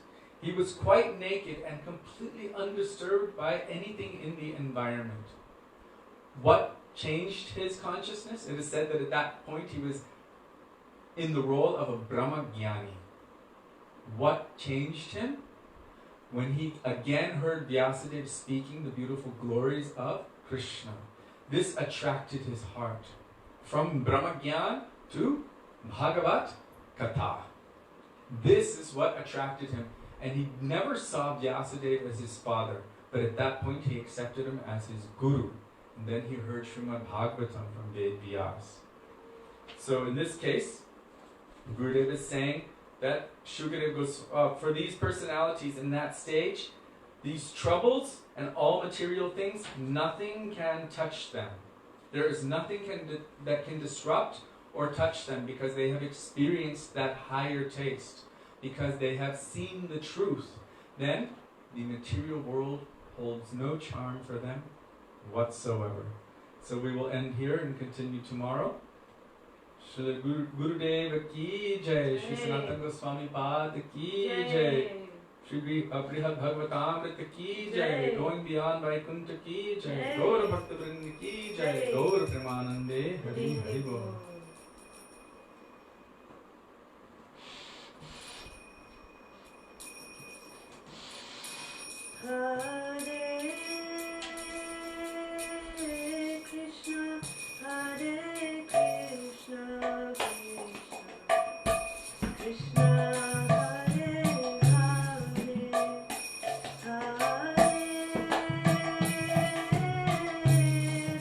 He was quite naked and completely undisturbed by anything in the environment. What changed his consciousness? It is said that at that point he was in the role of a Brahma Jnani. What changed him? When he again heard Vyasadeva speaking the beautiful glories of Krishna. This attracted his heart. From Brahma Jnana to Bhagavat Katha. This is what attracted him. And he never saw Vyasadeva as his father. But at that point he accepted him as his guru. And then he heard Srimad Bhagavatam from Ved Vyas. So in this case, Gurudeva is saying that Shukadev goes, for these personalities in that stage, these troubles and all material things, nothing can touch them. There is nothing that can disrupt or touch them because they have experienced that higher taste, because they have seen the truth. Then the material world holds no charm for them whatsoever. So we will end here and continue tomorrow. Srila Gurudeva ki jai, Shri Sanatan Goswamipada ki jai, Shri Brihad Bhagavatamrita ki jai, going beyond Vaikuntha ki jai, Gaura Bhaktivedanta ki jai, Gaura Premanande Hari Hari Bol. Hare Krishna, Hare Krishna, Krishna Krishna, Hare Hare, Hare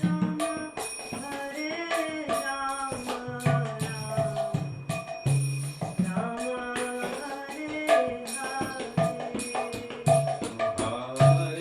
Rama, Hare Rama, Rama Hare Hare.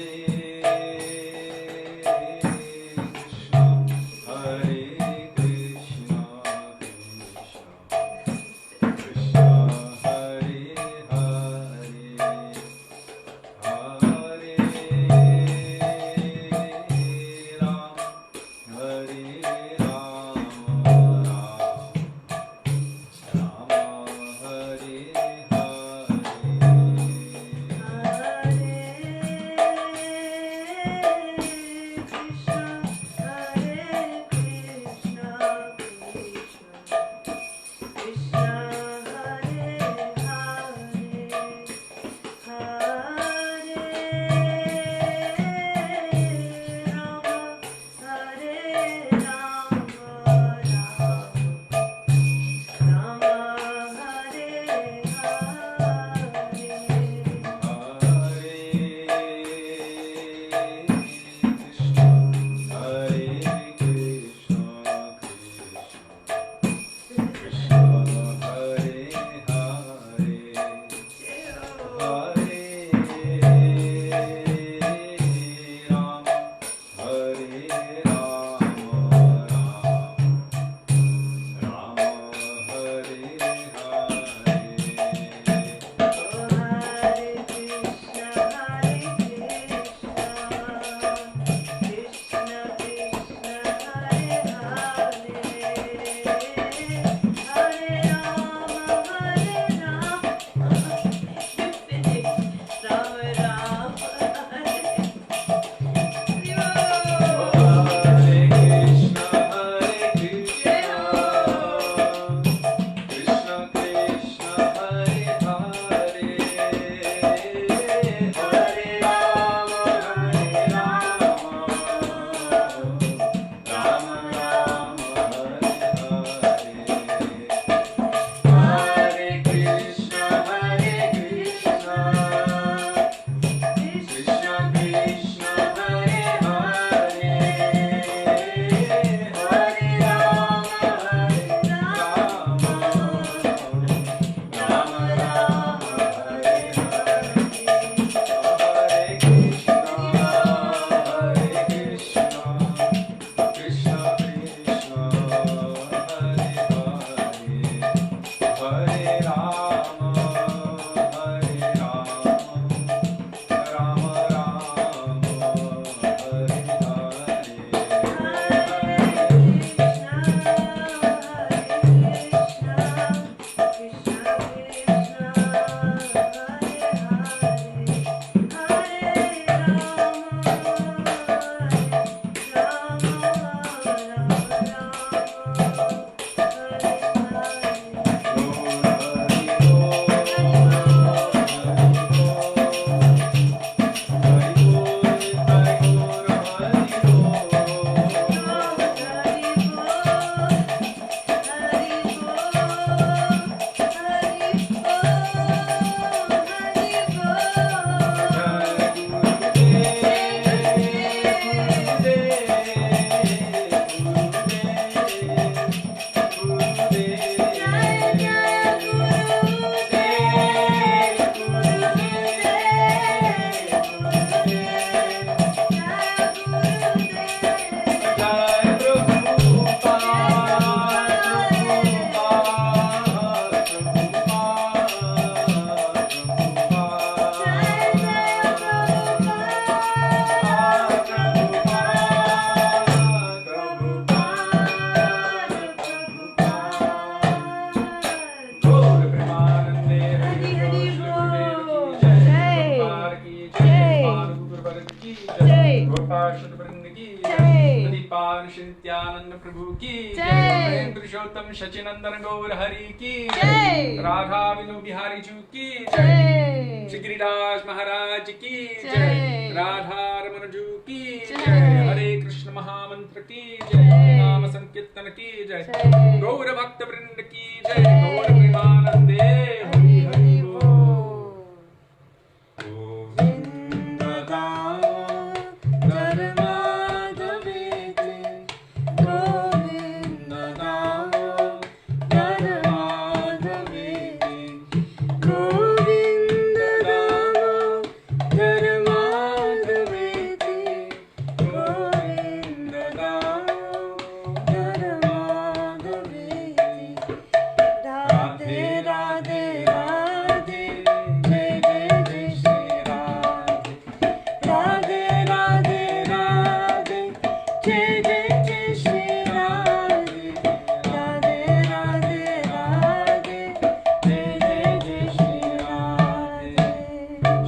Bhargat ki Jai. jai, Gopashad Vrind ki Jai. jai, Padipan Shintyananda Prabhu ki Jai. jai, Purushottam Shachinandan Gaur Hari ki Jai. Radha Vinu Bihari Ju ki jai, Jai. Shri Giriraj Maharaj ki Jai. jai, Radha Ramana Ju ki Jai. jai, Hare Krishna Mahamantra ki jai, Jai. Nama Sankirtan ki jai, Jai. Gaur Bhakta Vrind ki jai, Gaur Premanande Hari Hari Bol. Govinda Dao Dharmadavete, Govinda Dao Dharmadavete, Govinda Dao Dharmadavete, Govinda Dao Dharmadavete. Radhe Radhe Radhe, Jai Jai Jai Shri Radhe. Radhe Radhe Radhe, Jai Jai Jai Shri Radhe. Radhe Radhe Radhe, Jai Jai Jai Shri Radhe.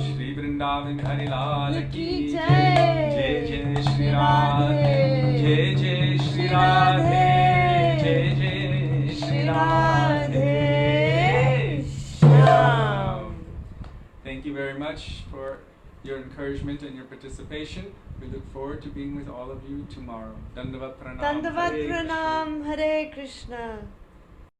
Shri Vrindavan Hari Lal ki Jai. jai, Jai Shri Radhe, Jai Jai Shri Radhe, Jai Jai Shri Radhe. Shyam. Thank you very much for your encouragement and your participation. We look forward to being with all of you tomorrow. Dandavat Pranam. Dandavat Hare Krishna. Pranam, Hare Krishna.